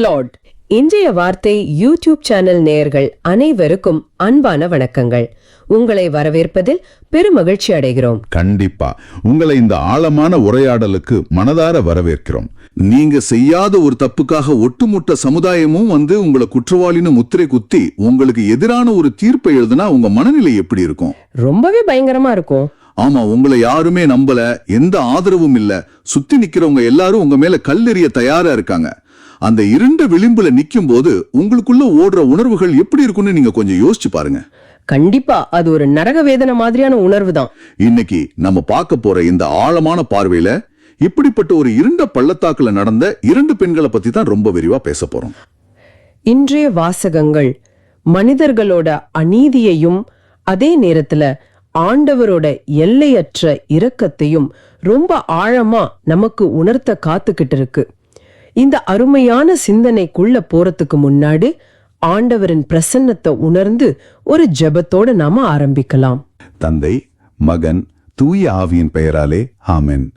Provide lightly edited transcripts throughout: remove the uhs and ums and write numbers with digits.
Lord. இன்றைய வார்த்தை YouTube channel நேயர்கள் அனைவருக்கும் அன்பான வணக்கங்கள். உங்களை வரவேற்பதில் பெருமகிழ்ச்சி அடைகிறோம். கண்டிப்பா உங்களை இந்த ஆழமான உரையாடலுக்கு மனதார வரவேற்கிறோம். நீங்க செய்யாத ஒரு தப்புக்காக ஒட்டுமொத்த சமுதாயமும் உங்களை குற்றவாளின்னு முத்திரை குத்தி உங்களுக்கு எதிரான ஒரு தீர்ப்பை எழுதுனா உங்க மனநிலை எப்படி இருக்கும்? ரொம்பவே பயங்கரமா இருக்கும். ஆமா, உங்களை யாருமே நம்பல, எந்த ஆதரவும் இல்ல, சுத்தி நிக்கிறவங்க எல்லாரும் உங்க மேல கல்லெறிய தயாரா இருக்காங்க. அந்த இருண்ட விளிம்புல நிக்கும் போது உங்களுக்குள்ள ஓடுற உணர்வுகள் எப்படி இருக்கும்னு நீங்க கொஞ்சம் யோசிச்சு பாருங்க. கண்டிப்பா அது ஒரு நரக வேதனை மாதிரியான உணர்வு தான். இன்னைக்கு நம்ம பார்க்க போற இந்த ஆழமான பார்வையில இப்படிப்பட்ட ஒரு இருண்ட பள்ளத்தாக்குல நடந்த 2 பெண்களை பத்தி தான் ரொம்ப விரிவா பேச போறோம். இன்றைய வாசகங்கள் மனிதர்களோட அநீதியையும் அதே நேரத்துல ஆண்டவரோட எல்லையற்ற இரக்கத்தையும் ரொம்ப ஆழமா நமக்கு உணர்த்த காத்துக்கிட்டு இருக்கு. இந்த அருமையான சிந்தனைக்குள்ள போறதுக்கு முன்னாடி ஆண்டவரின் பிரசன்னத்தை உணர்ந்து ஒரு ஜெபத்தோட நாம ஆரம்பிக்கலாம். தந்தை, மகன், தூய ஆவியின் பெயராலே ஆமென்.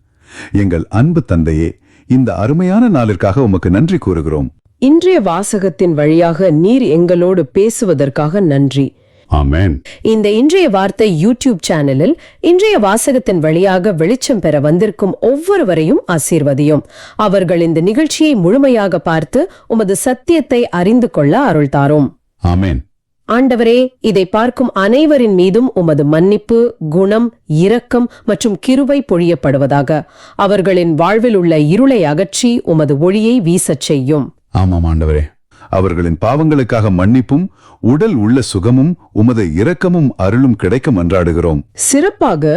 எங்கள் அன்பு தந்தையே, இந்த அருமையான நாளிற்காக உமக்கு நன்றி கூறுகிறோம். இன்றைய வாசகத்தின் வழியாக நீர் எங்களோடு பேசுவதற்காக நன்றி. ஆமென். இந்த இன்றைய வார்த்தை யூடியூப் சேனலில் இன்றைய வாசகத்தின் வழியாக வெளிச்சம் பெற வந்திருக்கும் ஒவ்வொருவரையும் ஆசீர்வதியும். அவர்கள் இந்த நிகழ்ச்சியை முழுமையாக பார்த்து உமது சத்தியத்தை அறிந்து கொள்ள அருள் தாரும். ஆமென். ஆண்டவரே, இதை பார்க்கும் அனைவரின் மீதும் உமது மன்னிப்பு, குணம், இரக்கம் மற்றும் கிருபை பொழியப்படுவதாக. அவர்களின் வாழ்வில் உள்ள இருளை அகற்றி உமது ஒளியை வீசச் செய்யும். ஆமாம் ஆண்டவரே, அவர்களின் பாவங்களுக்காக மன்னிப்பும் உடல் உள்ள சுகமும் உமது இரக்கமும் அருளும் கிடைக்க மன்றாடுகிறோம். சிறப்பாக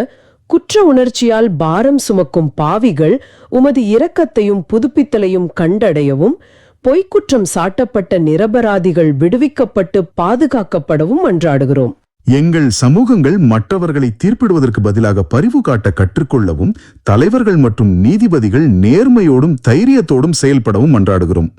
குற்ற உணர்ச்சியால் பாரம் சுமக்கும் பாவிகள் உமது இரக்கத்தையும் புதுப்பித்தலையும் கண்டடையவும், பொய்க்குற்றம் சாட்டப்பட்ட நிரபராதிகள் விடுவிக்கப்பட்டு பாதுகாக்கப்படவும் மன்றாடுகிறோம். எங்கள் சமூகங்கள் மற்றவர்களை தீர்ப்பிடுவதற்கு பதிலாக பரிவு காட்ட கற்றுக்கொள்ளவும், தலைவர்கள் மற்றும் நீதிபதிகள் நேர்மையோடும் தைரியத்தோடும் செயல்படவும் மன்றாடுகிறோம்.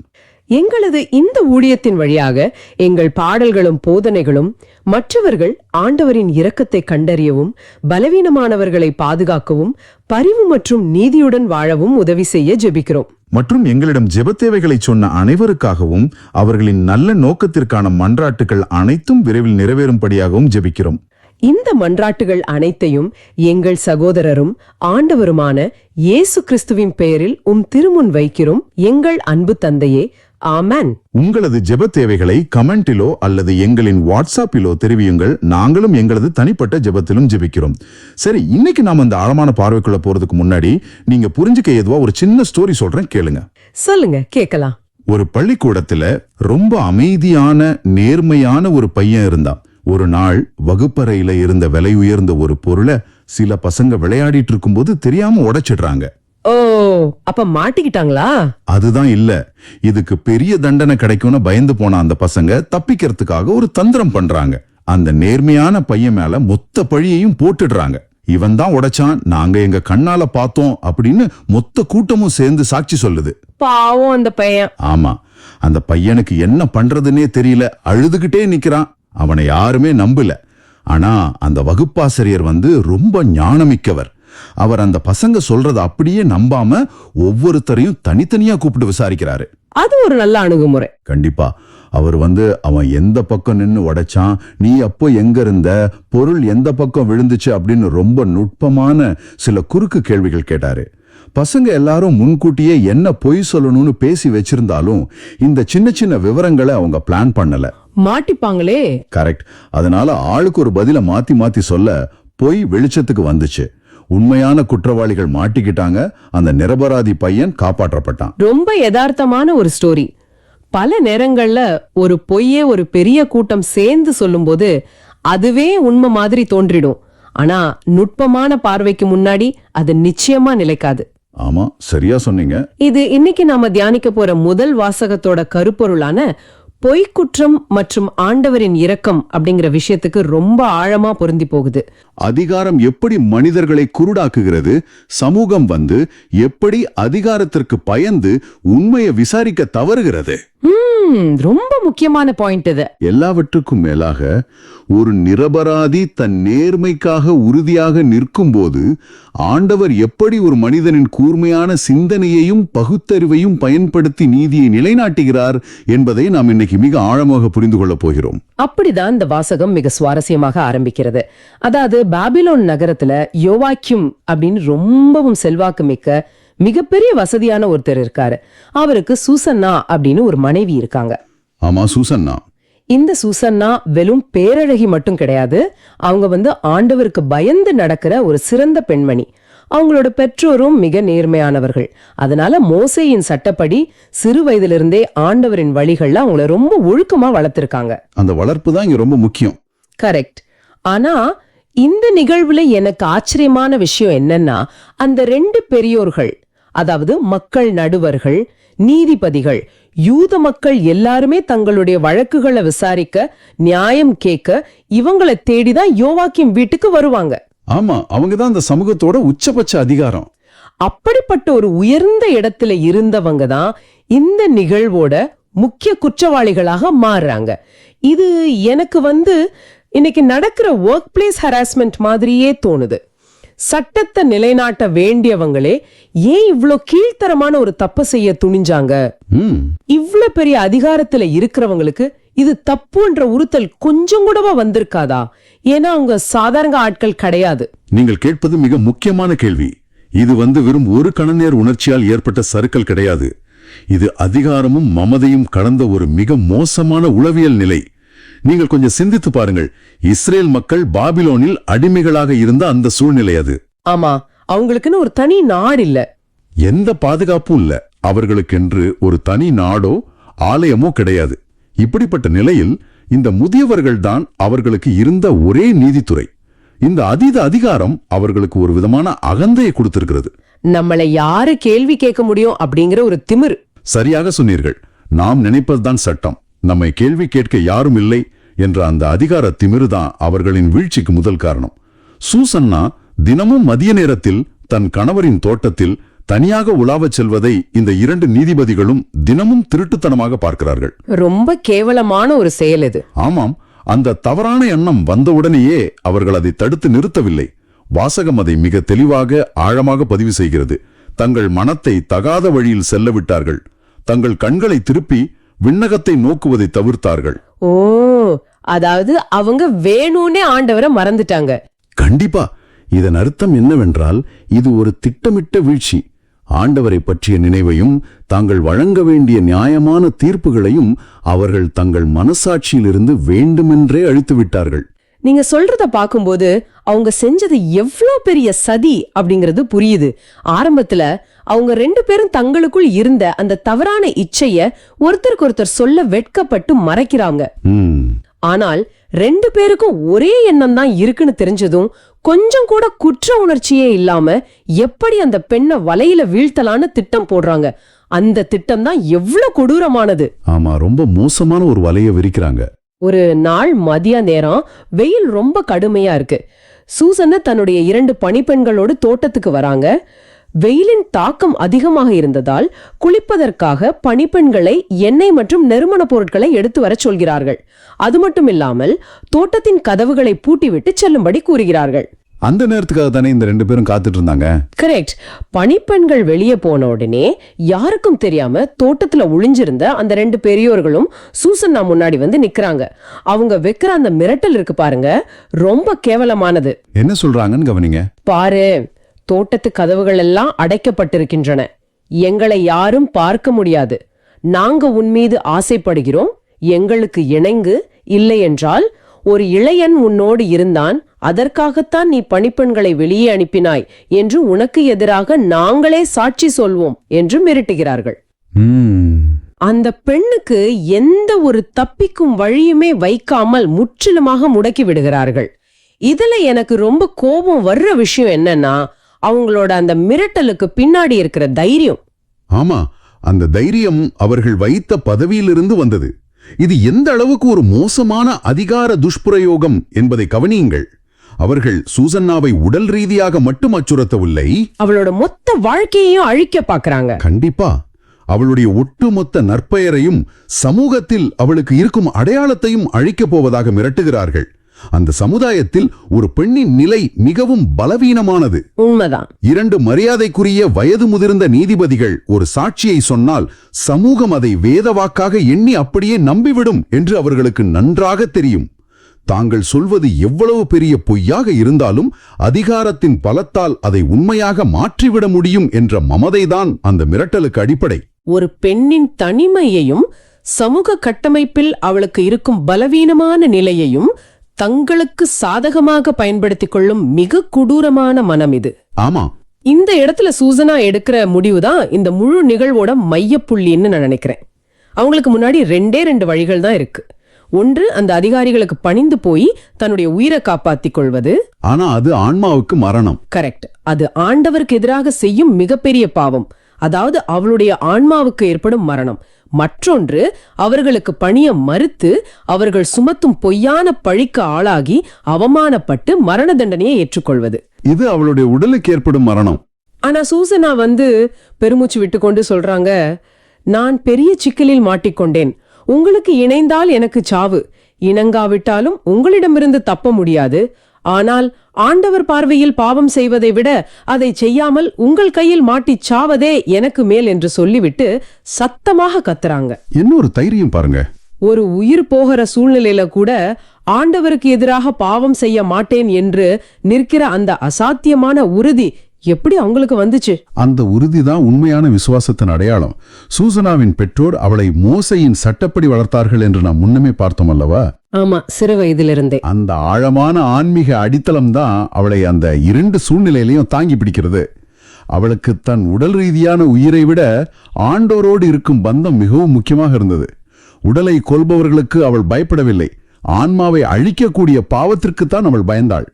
எங்களது இந்த ஊழியத்தின் வழியாக எங்கள் பாடல்களும் போதனைகளும் மற்றவர்கள் ஆண்டவரின் இரக்கத்தை கண்டறியவும், பலவீனமானவர்களை பாதுகாக்கவும், பரிவு மற்றும் நீதியுடன் வாழவும் உதவி செய்ய ஜெபிக்கிறோம். மற்றும் எங்களிடம் ஜெபத்தேவைகளை சொன்ன அனைவருக்காகவும் அவர்களின் நல்ல நோக்கத்திற்கான மன்றாட்டுகள் அனைத்தும் விரைவில் நிறைவேறும்படியாகவும் ஜெபிக்கிறோம். இந்த மன்றாட்டுகள் அனைத்தையும் எங்கள் சகோதரரும் ஆண்டவருமான இயேசு கிறிஸ்துவின் பெயரில் திருமுன் வைக்கிறோம், எங்கள் அன்பு தந்தையே. ஆமென். உங்களது ஜெப தேவைகளை கமெண்டிலோ அல்லது எங்களின் வாட்ஸ்அப்பிலோ தெரிவியுங்கள். நாங்களும் எங்களது தனிப்பட்ட ஜெபத்திலும் ஜெபிக்கிறோம். சரி, இன்னைக்கு நாம அந்த ஆழமான பார்வைக்குள்ள போறதுக்கு முன்னாடி நீங்க புரிஞ்சுக்க ஏதுவா ஒரு சின்ன ஸ்டோரி சொல்றேன், கேளுங்க. சொல்லுங்க, கேட்கலாம். ஒரு பள்ளிக்கூடத்துல ரொம்ப அமைதியான நேர்மையான ஒரு பையன் இருந்தான். ஒரு நாள் வகுப்பறையில இருந்த விலை உயர்ந்த ஒரு பொருளை சில பசங்க விளையாடிட்டு இருக்கும்போது தெரியாம உடைச்சிடுறாங்க. ஓ, அப்ப மாட்டிக்கிட்டாங்களா? அதுதான் இல்ல, இதுக்கு பெரிய தண்டனை கிடைக்கும்னு பயந்து போன அந்த பசங்க தப்பிக்கிறதுக்காக ஒரு தந்திரம் பண்றாங்க. அந்த நேர்மையான பையன் மேல மொத்த பழியையும் போட்டுடுறாங்க. இவன் தான் உடைச்சான், நாங்க எங்க கண்ணால பார்த்தோம் அப்படின்னு மொத்த கூட்டமும் சேர்ந்து சாட்சி சொல்லுது. பாவம் அந்த பையன். ஆமா, அந்த பையனுக்கு என்ன பண்றதுன்னே தெரியல, அழுதுகிட்டே நிக்கிறான். அவனை யாருமே நம்பல. ஆனா அந்த வகுப்பாசிரியர் ரொம்ப ஞானமிக்கவர். அவர் அந்த பசங்க சொல்றத அப்படியே நம்பாம ஒவ்வொருத்தரையும் தனித்தனியா கூப்பிட்டு விசாரிக்கிறாரு. அது ஒரு நல்ல அணுகுமுறை. கண்டிப்பா. அவர் அவன் எந்த பக்கம் நின்னு உடைச்சான், நீ அப்போ எங்க இருந்த, பொருள் எந்த பக்கம் விழுந்துச்சு அப்படின்னு ரொம்ப நுட்பமான சில குறுக்கு கேள்விகள் கேட்டாரு. பசங்க எல்லாரும் முன்கூட்டியே என்ன பொய் சொல்லணும்னு பேசி வச்சிருந்தாலும் இந்த சின்ன சின்ன விவரங்களை அவங்க பிளான் பண்ணல. மாட்டிப்பாங்களே. கரெக்ட். அதனால ஆளுக்கு ஒரு பதில மாத்தி மாத்தி சொல்ல பொய் வெளிச்சத்துக்கு வந்துச்சு. உண்மையான குற்றவாளிகள் மாட்டிக்கிட்டாங்க. அந்த நிரபராதி பையன் காப்பாற்றப்பட்டான். ரொம்ப யதார்த்தமான ஒரு ஸ்டோரி. பல நேரங்கள்ல ஒரு பொய்யே ஒரு பெரிய கூட்டம் சேர்ந்து சொல்லும்போது அதுவே உண்மை மாதிரி தோன்றிடும். ஆனா நுட்பமான பார்வைக்கு முன்னாடி அது நிச்சயமா நிலைக்காது. ஆமா, சரியா சொன்னீங்க. இது இன்னைக்கு நாம தியானிக்க போற முதல் வாசகத்தோட கருப்பொருளான பொய்க்குற்றம் மற்றும் ஆண்டவரின் இரக்கம் அப்படிங்கிற விஷயத்துக்கு ரொம்ப ஆழமா பொருந்தி போகுது. அதிகாரம் எப்படி மனிதர்களை குருடாக்குகிறது, சமூகம் வந்து எப்படி அதிகாரத்திற்கு பயந்து உண்மையை விசாரிக்க தவறுகிறது. ரொம்ப முக்கியமான பாயிண்ட் இது. எல்லாவற்றுக்கும் மேலாக ஒரு நிரபராதி தன் நேர்மைக்காக உறுதியாக நிற்கும்போது ஆண்டவர் எப்படி ஒரு மனிதனின் கூர்மையான சிந்தனையையும் பகுத்தறிவையும் பயன்படுத்தி நீதியை நிலைநாட்டுகிறார் என்பதை நாம் இன்னைக்கு மிக ஆழமாக புரிந்து கொள்ளப் போகிறோம். அப்படிதான் இந்த வாசகம் மிக சுவாரஸ்யமாக ஆரம்பிக்கிறது. அதாவது பாபிலோன் நகரத்துல யோவாக்கிம் அப்படின்னு ரொம்பவும் செல்வாக்கு மிக்க மிகப்பெரிய வசதியான ஒருத்தர் இருக்காரு. அவருக்கு சூசன்னா அப்படின்னு ஒரு மனைவி இருக்காங்க. ஆமா, சூசன்னா. இந்த சூசன்னா வெறும் பேரழகி மட்டும் கிடையாது. அவங்க ஆண்டவருக்கு பயந்து நடக்கிற ஒரு சிறந்த பெண்மணி. அவங்களோட பெற்றோரும் மிக நேர்மையானவர்கள். அதனால மோசேயின் சட்டப்படி சிறு வயதிலிருந்தே ஆண்டவரின் வழிகள்ல அவங்கள ரொம்ப ஒழுக்கமா வளர்த்திருக்காங்க. அந்த வளர்ப்பு தான் இங்க ரொம்ப முக்கியம். கரெக்ட். ஆனா இந்த நிகழ்வுல எனக்கு ஆச்சரியமான விஷயம் என்னன்னா, அந்த 2 பெரியோர்கள், அதாவது மக்கள் நடுவர்கள், நீதிபதிகள், யூத மக்கள் எல்லாருமே தங்களுடைய வழக்குகளை விசாரிக்க, நியாயம் கேட்க இவங்களை தேடிதான் யோவாக்கிம் வீட்டுக்கு வருவாங்க. ஆமா, அவங்கதான் அந்த சமூகத்தோட உச்சபட்ச அதிகாரம். அப்படிப்பட்ட ஒரு உயர்ந்த இடத்துல இருந்தவங்க தான் இந்த நிகழ்வோட முக்கிய குற்றவாளிகளாக மாறுறாங்க. இது எனக்கு இன்னைக்கு நடக்கிற ஒர்க் பிளேஸ் ஹராஸ்மெண்ட் மாதிரியே தோணுது. சட்டத்தை நிலைநாட்ட வேண்டியவங்களே ஏன் இவ்ளோ கீழ்த்தரமான ஒரு தப்ப செய்ய துணிஞ்சாங்க? இவ்ளோ பெரிய அதிகாரத்துல இருக்கிறவங்களுக்கு இது தப்புன்ற உறுத்தல் கொஞ்சம் கூடவா வந்திருக்காதா? ஏன்னா அவங்க சாதாரண ஆட்கள் கிடையாது. நீங்கள் கேட்பது மிக முக்கியமான கேள்வி. இது வெறும் ஒரு கணநேர் உணர்ச்சியால் ஏற்பட்ட சறுக்கல் கிடையாது. இது அதிகாரமும் மமதையும் கடந்த ஒரு மிக மோசமான உளவியல் நிலை. நீங்கள் கொஞ்சம் சிந்தித்து பாருங்கள். இஸ்ரேல் மக்கள் பாபிலோனில் அடிமைகளாக இருந்த அந்த சூழ்நிலை அது. ஆமா, அவங்களுக்குன்னு ஒரு தனி நாடு இல்ல, எந்த பாதுகாப்பும் இல்ல. அவர்களுக்கென்று ஒரு தனி நாடோ ஆலயமோ கிடையாது. இப்படிப்பட்ட நிலையில் இந்த முதியவர்கள் தான் அவர்களுக்கு இருந்த ஒரே நீதித்துறை. இந்த அதீத அதிகாரம் அவர்களுக்கு ஒரு விதமான அகந்தையை கொடுத்திருக்கிறது. நம்மளை யாரு கேள்வி கேட்க முடியும் அப்படிங்கிற ஒரு திமிர். சரியாக சொன்னீர்கள். நாம் நினைப்பதுதான் சட்டம், நம்மை கேள்வி கேட்க யாரும் இல்லை என்ற அந்த அதிகார திமிருதான் அவர்களின் வீழ்ச்சிக்கு முதல் காரணம். சூசன்னா தினமும் மதிய நேரத்தில் தன் கணவரின் தோட்டத்தில் தனியாக உலாவச் செல்வதை இந்த 2 நீதிபதிகளும் தினமும் திருட்டுத்தனமாக பார்க்கிறார்கள். ரொம்ப கேவலமான ஒரு செயல் இது. ஆமாம், அந்த தவறான எண்ணம் வந்தவுடனேயே அவர்கள் அதை தடுத்து நிறுத்தவில்லை. வாசகம் அதை மிக தெளிவாக ஆழமாக பதிவு செய்கிறது. தங்கள் மனத்தை தகாத வழியில் செல்ல விட்டார்கள். தங்கள் கண்களை திருப்பி விண்ணகத்தை நோக்குவதை தவிர்த்தார்கள். ஓ, அதாவது அவங்க வேணும்னே ஆண்டவரை மறந்துட்டாங்க. கண்டிப்பா. இதன் அர்த்தம் என்னவென்றால் இது ஒரு திட்டமிட்ட வீழ்ச்சி. ஆண்டவரை பற்றிய நினைவையும் தாங்கள் வழங்க வேண்டிய நியாயமான தீர்ப்புகளையும் அவர்கள் தங்கள் மனசாட்சியிலிருந்து வேண்டுமென்றே அழித்து விட்டார்கள். நீங்க சொல்றத பாக்கும்போது அவங்க செஞ்சது எவ்வளவு பெரிய சதி அப்படிங்கிறது புரியுது. ஆரம்பத்துல அவங்க 2 பேரும் தங்களுக்குள் இருந்த அந்த தவறான இச்சைய ஒருத்தருக்கு ஒருத்தர் சொல்ல வெட்கப்பட்டு மறைக்கிறாங்க. ஆனால் 2 பேருக்கும் ஒரே எண்ணம் தான் இருக்குன்னு தெரிஞ்சதும் கொஞ்சம் கூட குற்ற உணர்ச்சியே இல்லாம எப்படி அந்த பெண்ணை வலையில வீழ்த்தலான்னு திட்டம் போடுறாங்க. அந்த திட்டம் தான் எவ்வளவு கொடூரமானது. ஆமா, ரொம்ப மோசமான ஒரு வலையை விரிக்கிறாங்க. ஒரு நாள் மதிய நேரம் வெயில் ரொம்ப கடுமையா இருக்கு. சூசன்னா தன்னுடைய 2 பணிப்பெண்களோடு தோட்டத்துக்கு வராங்க. வெயிலின் தாக்கம் அதிகமாக இருந்ததால் குளிப்பதற்காக பணிப்பெண்களை எண்ணெய் மற்றும் நறுமண பொருட்களை எடுத்து வர சொல்கிறார்கள். அது மட்டும் இல்லாமல் தோட்டத்தின் கதவுகளை பூட்டிவிட்டு செல்லும்படி கூறுகிறார்கள். அந்த நேரத்துக்காக தானே இந்த 2 பேரும் காத்துட்டு இருந்தாங்க. கரெக்ட். பணிப்பெண்கள் வெளியே போன உடனே யாருக்கும் தெரியாம தோட்டத்துல ஒளிஞ்சிருந்த அந்த 2 பெரியோர்களும் சூசன்னா முன்னாடி நிக்கிறாங்க. அவங்க வைக்கிற அந்த மிரட்டல் இருக்கு பாருங்க, ரொம்ப கேவலமானது. என்ன சொல்றாங்கன்னு கவனிங்க. பாரு, தோட்டத்து கதவுகள் எல்லாம் அடைக்கப்பட்டிருக்கின்றன. எங்களை யாரும் பார்க்க முடியாது. நாங்க உன்மீது ஆசைப்படுகிறோம். எங்களுக்கு இணங்கு. இல்லை என்றால் ஒரு இளையன் உன்னோடு இருந்தான், அதற்காகத்தான் நீ பணிப்பெண்களை வெளியே அனுப்பினாய் என்று உனக்கு எதிராக நாங்களே சாட்சி சொல்வோம் என்று மிரட்டுகிறார்கள். அந்த பெண்ணுக்கு எந்த ஒரு தப்பிக்கும் வழியுமே வைக்காமல் முற்றிலுமாக முடக்கி விடுகிறார்கள். இதுல எனக்கு ரொம்ப கோபம் வர்ற விஷயம் என்னன்னா, அவங்களோட அந்த மிரட்டலுக்கு பின்னாடி இருக்கிற தைரியம். ஆமா, அந்த தைரியம் அவர்கள் வைத்த பதவியிலிருந்து வந்தது. இது எந்த அளவுக்கு ஒரு மோசமான அதிகார துஷ்பிரயோகம் என்பதை கவனியுங்கள். அவர்கள் சூசன்னாவை உடல் ரீதியாக மட்டும் அச்சுறுத்தவில்லை, அவளோட மொத்த வாழ்க்கையையும் அழிக்க பாக்குறாங்க. கண்டிப்பா அவளுடைய ஒட்டுமொத்த நற்பெயரையும் சமூகத்தில் அவளுக்கு இருக்கும் அடையாளத்தையும் அழிக்கப் போவதாக மிரட்டுகிறார்கள். அந்த சமுதாயத்தில் ஒரு பெண்ணின் நிலை மிகவும் பலவீனமானது. உண்மைதான். 2 மரியாதைக்குரிய வயது முதிர்ந்த நீதிபதிகள் ஒரு சாட்சியை சொன்னால் சமூகம் அதை வேதவாக்காக எண்ணி அப்படியே நம்பிவிடும் என்று அவர்களுக்கு நன்றாக தெரியும். தாங்கள் சொல்வது எவ்வளவு பெரிய பொய்யாக இருந்தாலும் அதிகாரத்தின் பலத்தால் அதை உண்மையாக மாற்றிவிட முடியும் என்ற மமதைதான் அந்த மிரட்டலுக்கு அடிப்படை. ஒரு பெண்ணின் தனிமையையும் சமூக கட்டமைப்பில் அவளுக்கு இருக்கும் பலவீனமான நிலையையும் தங்களுக்கு சாதகமாக பயன்படுத்திக் கொள்ளும் மிக கொடூரமான மனம் இது. ஆமா, இந்த இடத்துல சூசனா எடுக்கிற முடிவுதான் இந்த முழு நிகழ்வோட மையப்புள்ளின்னு நான் நினைக்கிறேன். அவங்களுக்கு முன்னாடி 2 வழிகள் தான் இருக்கு. ஒன்று, அந்த அதிகாரிகளுக்கு பணிந்து போய் தன்னுடைய உயிரை காப்பாத்திக் கொள்வது. ஆனா அது ஆன்மாவுக்கு மரணம். கரெக்ட். அது ஆண்டவருக்கு எதிராக செய்யும் மிகப்பெரிய பாவம். அதாவது அவளுடைய ஆன்மாவுக்கு ஏற்படும் மரணம். மற்றொன்று, அவர்களுக்கு பணிய மறுத்து அவர்கள் சுமத்தும் பொய்யான பழிக்கு ஆளாகி அவமானப்பட்டு மரண தண்டனையை ஏற்றுக்கொள்வது. இது அவளுடைய உடலுக்கு ஏற்படும் மரணம். ஆனா சூசனா பெருமூச்சு விட்டு கொண்டு சொல்றாங்க, நான் பெரிய சிக்கலில் மாட்டிக்கொண்டேன். உங்களுக்கு இணைந்தால் எனக்கு சாவு, இணங்காவிட்டாலும் உங்களிடமிருந்து தப்ப முடியாது. ஆனால் ஆண்டவர் பார்வையில் பாவம் செய்வதை விட அதை செய்யாமல் உங்கள் கையில் மாட்டிச் சாவதே எனக்கு மேல் என்று சொல்லிவிட்டு சத்தமாக கத்துறாங்க. இன்னொரு தைரியம் பாருங்க. ஒரு உயிர் போகிற சூழ்நிலையில கூட ஆண்டவருக்கு எதிராக பாவம் செய்ய மாட்டேன் என்று நிற்கிற அந்த அசாத்தியமான உறுதி எப்படி அவங்களுக்கு வந்துச்சு? அந்த உறுதிதான் உண்மையான விசுவாசத்தின் அடையாளம். சூசனாவின் பெற்றோர் அவளை மோசையின் சட்டப்படி வளர்த்தார்கள் என்று நாம் முன்னமே பார்த்தோம் அல்லவா? ஆமா, சிறு வயதிலிருந்தே. அந்த ஆழமான ஆன்மீக அடித்தளம் தான் அவளை அந்த 2 சூழ்நிலையிலையும் தாங்கி பிடிக்கிறது. அவளுக்கு தன் உடல் ரீதியான உயிரை விட ஆண்டோரோடு இருக்கும் பந்தம் மிகவும் முக்கியமாக இருந்தது. உடலை கொல்பவர்களுக்கு அவள் பயப்படவில்லை, ஆன்மாவை அழிக்கக்கூடிய பாவத்திற்குத்தான் அவள் பயந்தாள்.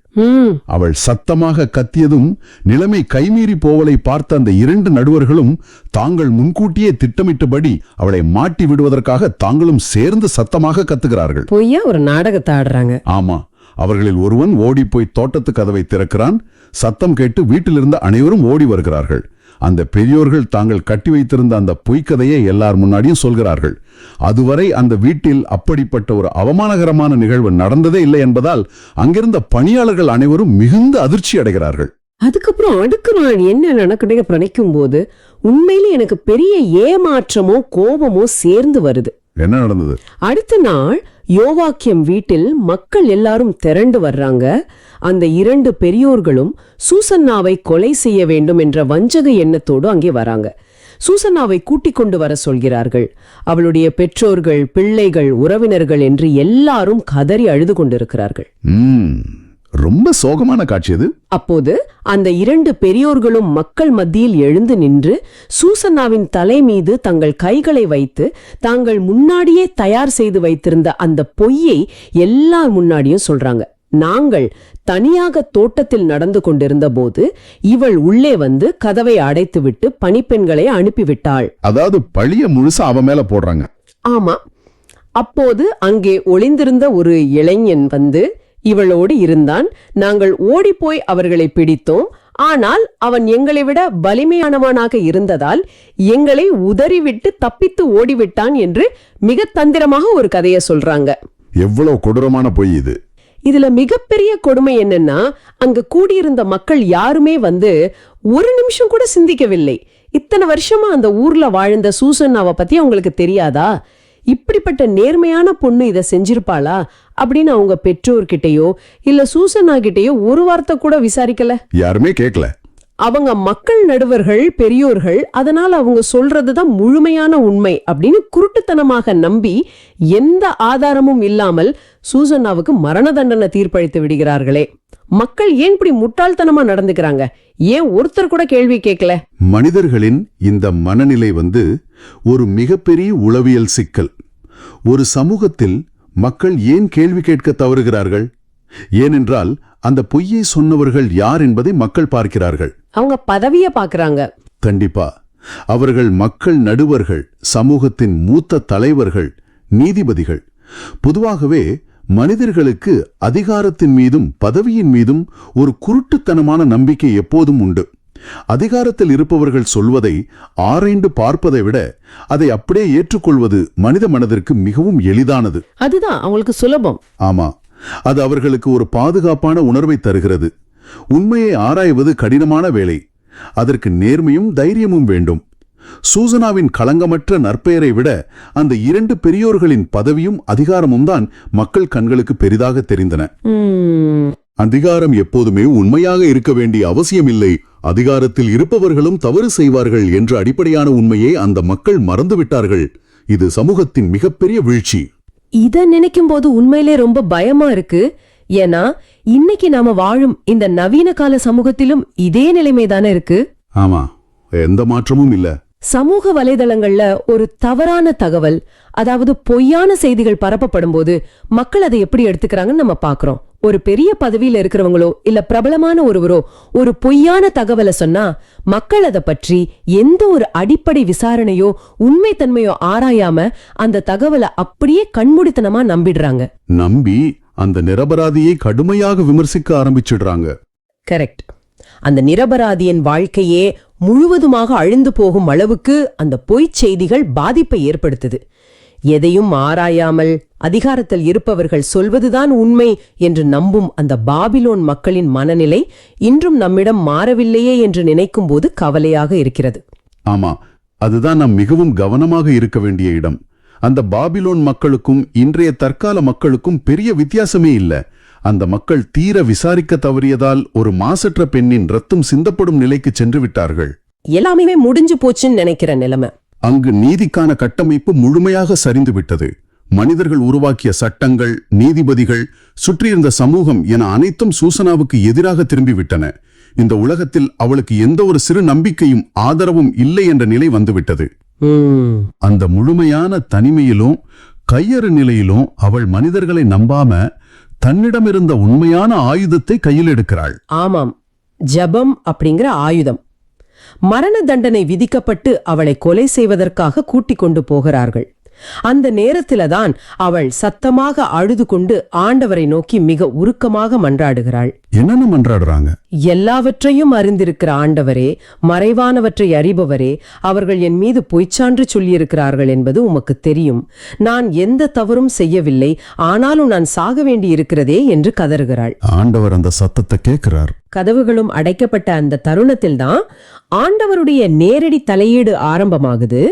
அவள் சத்தமாக கத்தியதும் நிலைமை கைமீறி போவலை பார்த்த அந்த 2 நடுவர்களும் தாங்கள் முன்கூட்டியே திட்டமிட்டபடி அவளை மாட்டி விடுவதற்காக தாங்களும் சேர்ந்து சத்தமாக கத்துகிறார்கள். பொய்யா ஒரு நாடகத்தை ஆடுறாங்க. ஆமா, அவர்களில் ஒருவன் ஓடி போய் தோட்டத்து கதவை திறக்கிறான். சத்தம் கேட்டு வீட்டிலிருந்த அனைவரும் ஓடி வருகிறார்கள். அந்த பெரியோர்கள் தாங்கள் கட்டி வைத்திருந்த அந்த பொய்க்கதையை எல்லார் முன்னாடியும் சொல்கிறார்கள். அதுவரை அந்த வீட்டில் அப்படிப்பட்ட ஒரு அவமானகரமான நிகழ்வு நடந்ததே இல்லை என்பதால் அங்கிருந்த பணியாளர்கள் அனைவரும் மிகுந்த அதிர்ச்சி அடைகிறார்கள். அதுக்கப்புறம் அடுத்த நாள் என்ன நடக்குதுன்னு நினைக்கும் போது உண்மையிலே எனக்கு பெரிய ஏமாற்றமோ கோபமோ சேர்ந்து வருது. என்ன நடந்தது? அடுத்த நாள் யோவாக்கியம் வீட்டில் மக்கள் எல்லாரும் திரண்டு வர்றாங்க. அந்த 2 பெரியோர்களும் சூசன்னாவை கொலை செய்ய வேண்டும் என்ற வஞ்சக எண்ணத்தோடு அங்கே வராங்க. சூசன்னாவை கூட்டிக் கொண்டு வர சொல்கிறார்கள். அவளுடைய பெற்றோர்கள், பிள்ளைகள், உறவினர்கள் என்று எல்லாரும் கதறி அழுது கொண்டிருக்கிறார்கள். ரொம்ப சோகமான காட்சி அது. அப்போது அந்த 2 பெரியோர்களும் மக்கள் மத்தியில் எழுந்து நின்று சூசன்னாவின் தலை மீது தங்கள் கைகளை வைத்து தாங்கள் முன்னாடியே தயார் செய்து வைத்திருந்த அந்த பொய்யை எல்லார் முன்னாடியும் சொல்றாங்க. நாங்கள் தனியாக தோட்டத்தில் நடந்து கொண்டிருந்த போது இவள் உள்ளே வந்து கதவை அடைத்துவிட்டு பணிப்பெண்களை அனுப்பிவிட்டாள். அதாவது பழிய முழுசா அவ மேல போடுறாங்க. ஆமா. அப்போது அங்கே ஒளிந்திருந்த ஒரு இளைஞன் வந்து இவளோடு இருந்தான். நாங்கள் ஓடிப்போய் அவர்களை பிடித்தோம். ஆனால் அவன் எங்களை விட வலிமையானவனாக இருந்ததால் எங்களை உதறிவிட்டு தப்பித்து ஓடிவிட்டான் என்று மிக தந்திரமாக ஒரு கதையை சொல்றாங்க. எவ்வளவு கொடூரமான பொய் இது! இதுல மிகப்பெரிய கொடுமை என்னன்னா, அங்க கூடியிருந்த மக்கள் யாருமே வந்து ஒரு நிமிஷம் கூட சிந்திக்கவில்லை. இத்தனை வருஷமா அந்த ஊர்ல வாழ்ந்த சூசன்னாவை பத்தி அவங்களுக்கு தெரியாதா? இப்படிப்பட்ட நேர்மையான பொண்ணு இதை செஞ்சிருப்பாளா அப்படின்னு அவங்க பெற்றோர்கிட்டயோ இல்ல சூசன்னா கிட்டயோ ஒரு வார்த்தை கூட விசாரிக்கல. யாருமே கேட்கல. அவங்க மக்கள் நடுவர்கள், பெரியோர்கள், அதனால அவங்க சொல்றதுதான் முழுமையான உண்மை அப்படின்னு குருட்டுத்தனமாக நம்பி எந்த ஆதாரமும் இல்லாமல் சூசன்னாவுக்கு மரண தண்டனை தீர்ப்பளித்து விடுகிறார்களே. மக்கள் ஏன் இப்படி முட்டாள்தனமா நடந்துக்கிறாங்க? ஏன் ஒருத்தர் கூட கேள்வி கேட்கல? மனிதர்களின் இந்த மனநிலை ஒரு மிகப்பெரிய உளவியல் சிக்கல். ஒரு சமூகத்தில் மக்கள் ஏன் கேள்வி கேட்க தவறுகிறார்கள்? ஏனென்றால் அந்த பொய்யை சொன்னவர்கள் யார் என்பதை மக்கள் பார்க்கிறார்கள். அவங்க பதவியை பார்க்கறாங்க. கண்டிப்பா. அவர்கள் மக்கள் நடுவர்கள், சமூகத்தின் மூத்த தலைவர்கள், நீதிபதிகள். பொதுவாகவே மனிதர்களுக்கு அதிகாரத்தின் மீதும் பதவியின் மீதும் ஒரு குருட்டுத்தனமான நம்பிக்கை எப்போதும் உண்டு. அதிகாரத்தில் இருப்பவர்கள் சொல்வதை ஆராய்ந்து பார்ப்பதை விட அதை அப்படியே ஏற்றுக்கொள்வது மனித மனதிற்கு மிகவும் எளிதானது. அதுதான் அவங்களுக்கு சுலபம். ஆமா, அது அவர்களுக்கு ஒரு பாதுகாப்பான உணர்வை தருகிறது. உண்மையை ஆராய்வது கடினமான வேலை. அதற்கு நேர்மையும் தைரியமும் வேண்டும். சூசனாவின் களங்கமற்ற நற்பெயரை விட அந்த 2 பெரியோர்களின் பதவியும் அதிகாரமும் தான் மக்கள் கண்களுக்கு பெரிதாக தெரிந்தன. அதிகாரம் எப்போதுமே உண்மையாக இருக்க வேண்டிய அவசியமில்லை. அதிகாரத்தில் இருப்பவர்களும் தவறு செய்வார்கள் என்ற அடிப்படையான உண்மையை அந்த மக்கள் மறந்துவிட்டார்கள். இது சமூகத்தின் மிகப்பெரிய வீழ்ச்சி. இத நினைக்கும் போது உண்மையிலே ரொம்ப பயமா இருக்கு. ஏன்னா இன்னைக்கு நாம வாழும் இந்த நவீன கால சமூகத்திலும் இதே நிலைமைதானே இருக்கு. ஆமா, எந்த மாற்றமும் இல்ல. சமூக வலைதளங்கள்ல ஒரு தவறான தகவல், அதாவது பொய்யான செய்திகள் பரப்பப்படும் போது மக்கள் அதை எப்படி எடுத்துக்கிறாங்கன்னு நம்ம பாக்குறோம். ஒரு பெரிய பதவியில இருக்கிறவங்களோ இல்ல பிரபலமான ஒருவரோ ஒரு பொய்யான தகவலை சொன்னா மக்கள் அதை பற்றி எந்த ஒரு அடிப்படை விசாரணையோ உண்மைத்தன்மையோ ஆராயாம அந்த தகவலை அப்படியே கண்மூடித்தனமா நம்பிடுறாங்க. நம்பி அந்த நிரபராதியை கடுமையாக விமர்சிக்க ஆரம்பிச்சிடுறாங்க. கரெக்ட். அந்த நிரபராதியின் வாழ்க்கையே முழுவதுமாக அழிந்து போகும் அளவுக்கு அந்த பொய்ச் செய்திகள் பாதிப்பை ஏற்படுத்துது. எதையும் ஆராயாமல் அதிகாரத்தில் இருப்பவர்கள் சொல்வதுதான் உண்மை என்று நம்பும் அந்த பாபிலோன் மக்களின் மனநிலை இன்றும் நம்மிடம் மாறவில்லையே என்று நினைக்கும் போது கவலையாக இருக்கிறது. ஆமா, அதுதான் நாம் மிகவும் கவனமாக இருக்க வேண்டிய இடம். அந்த பாபிலோன் மக்களுக்கும் இன்றைய தற்கால மக்களுக்கும் பெரிய வித்தியாசமே இல்ல. அந்த மக்கள் தீர விசாரிக்க தவறியதால் ஒரு மாசற்ற பெண்ணின் ரத்தம் சிந்தப்படும் நிலைக்கு சென்று விட்டார்கள். எல்லாமே முடிஞ்சு போச்சுன்னு நினைக்கிற நிலைமை. அங்கு நீதிக்கான கட்டமைப்பு முழுமையாக சரிந்து விட்டது. மனிதர்கள் உருவாக்கிய சட்டங்கள், நீதிபதிகள், சுற்றியிருந்த சமூகம் என அனைத்தும் சூசனாவுக்கு எதிராக திரும்பிவிட்டன. இந்த உலகத்தில் அவளுக்கு எந்த ஒரு சிறு நம்பிக்கையும் ஆதரவும் இல்லை என்ற நிலை வந்துவிட்டது. அந்த முழுமையான தனிமையிலும் கையறு நிலையிலும் அவள் மனிதர்களை நம்பாம தன்னிடமிருந்த உண்மையான ஆயுதத்தை கையில் எடுக்கிறாள். ஆமாம், ஜபம் அப்படிங்கிற ஆயுதம். மரண தண்டனை விதிக்கப்பட்டு அவளை கொலை செய்வதற்காக கூட்டிக் கொண்டு போகிறார்கள். அந்த நேரத்தில்தான் அவள் சத்தமாக அழுது கொண்டு ஆண்டவரை நோக்கி மிக உருக்கமாக மன்றாடுகிறாள். என்னென்ன மன்றாடுறாங்க? எல்லாவற்றையும் அறிந்திருக்கிற ஆண்டவரே, மறைவானவற்றை அறிபவரே, அவர்கள் என் மீது பொய்ச்சான்று சொல்லியிருக்கிறார்கள் என்பது உமக்கு தெரியும். நான் எந்த தவறும் செய்யவில்லை, ஆனாலும் நான் சாக வேண்டி இருக்கிறதே என்று கதறுகிறாள். ஆண்டவர் அந்த சத்தத்தை கேட்கிறார். கதவுகளும் அடைக்கப்பட்ட அந்த தருணத்தில்தான் ஆண்டவருடைய நேரடி தலையீடு ஆரம்பமாகுது.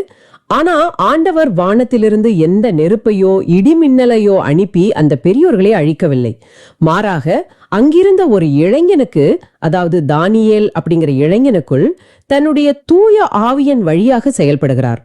ஆனா ஆண்டவர் வானத்திலிருந்து எந்த நெருப்பையோ இடிமின்னலையோ அனுப்பி அந்த பெரியோர்களை அழிக்கவில்லை. மாறாக அங்கிருந்த ஒரு இளைஞனுக்கு, அதாவது தானியேல் அப்படிங்கிற இளைஞனுக்குள் தன்னுடைய தூய ஆவியின் வழியாக செயல்படுகிறார்.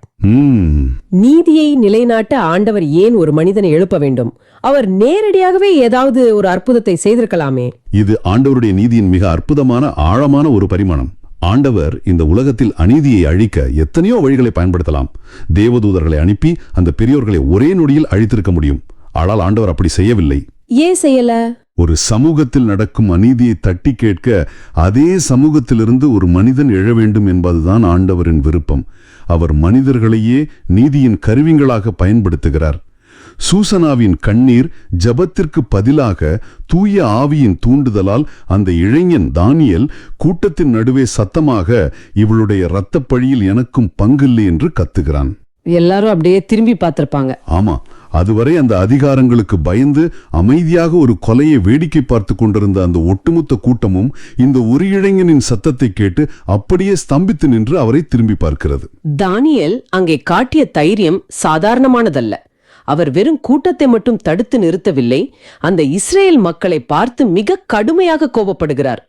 நீதியை நிலைநாட்ட ஆண்டவர் ஏன் ஒரு மனிதனை எழுப்ப வேண்டும்? அவர் நேரடியாகவே ஏதாவது ஒரு அற்புதத்தை செய்திருக்கலாமே. இது ஆண்டவருடைய நீதியின் மிக அற்புதமான ஆழமான ஒரு பரிமாணம். ஆண்டவர் இந்த உலகத்தில் அநீதியை அழிக்க எத்தனையோ வழிகளை பயன்படுத்தலாம். தேவதூதர்களை அனுப்பி அந்த பெரியோர்களை ஒரே நொடியில் அழித்திருக்க முடியும். ஆனால் ஆண்டவர் அப்படி செய்யவில்லை. ஏன் செய்யல? ஒரு சமூகத்தில் நடக்கும் அநீதியை தட்டி கேட்க அதே சமூகத்திலிருந்து ஒரு மனிதன் எழ வேண்டும் என்பதுதான் ஆண்டவரின் விருப்பம். அவர் மனிதர்களையே நீதியின் கருவிகளாக பயன்படுத்துகிறார். சூசனாவின் கண்ணீர் ஜபத்திற்கு பதிலாக தூய ஆவியின் தூண்டுதலால் அந்த இளைஞன் தானியேல் கூட்டத்தின் நடுவே சத்தமாக, இவளுடைய இரத்தப் பழியில் எனக்கும் பங்கில்லை என்று கத்துகிறான். எல்லாரும் அப்படியே திரும்பி பார்த்திருப்பாங்க. ஆமா, அதுவரை அந்த அதிகாரங்களுக்கு பயந்து அமைதியாக ஒரு கொலையை வேடிக்கை பார்த்து கொண்டிருந்த அந்த ஒட்டுமொத்த கூட்டமும் இந்த ஒரு இளைஞனின் சத்தத்தை கேட்டு அப்படியே ஸ்தம்பித்து நின்று அவரை திரும்பி பார்க்கிறது. தானியேல் அங்கே காட்டிய தைரியம் சாதாரணமானதல்ல. அவர் வெறும் கூட்டத்தை மட்டும் தடுத்து நிறுத்தவில்லை, அந்த இஸ்ரேல் மக்களை பார்த்து மிக கடுமையாக கோபப்படுகிறார்.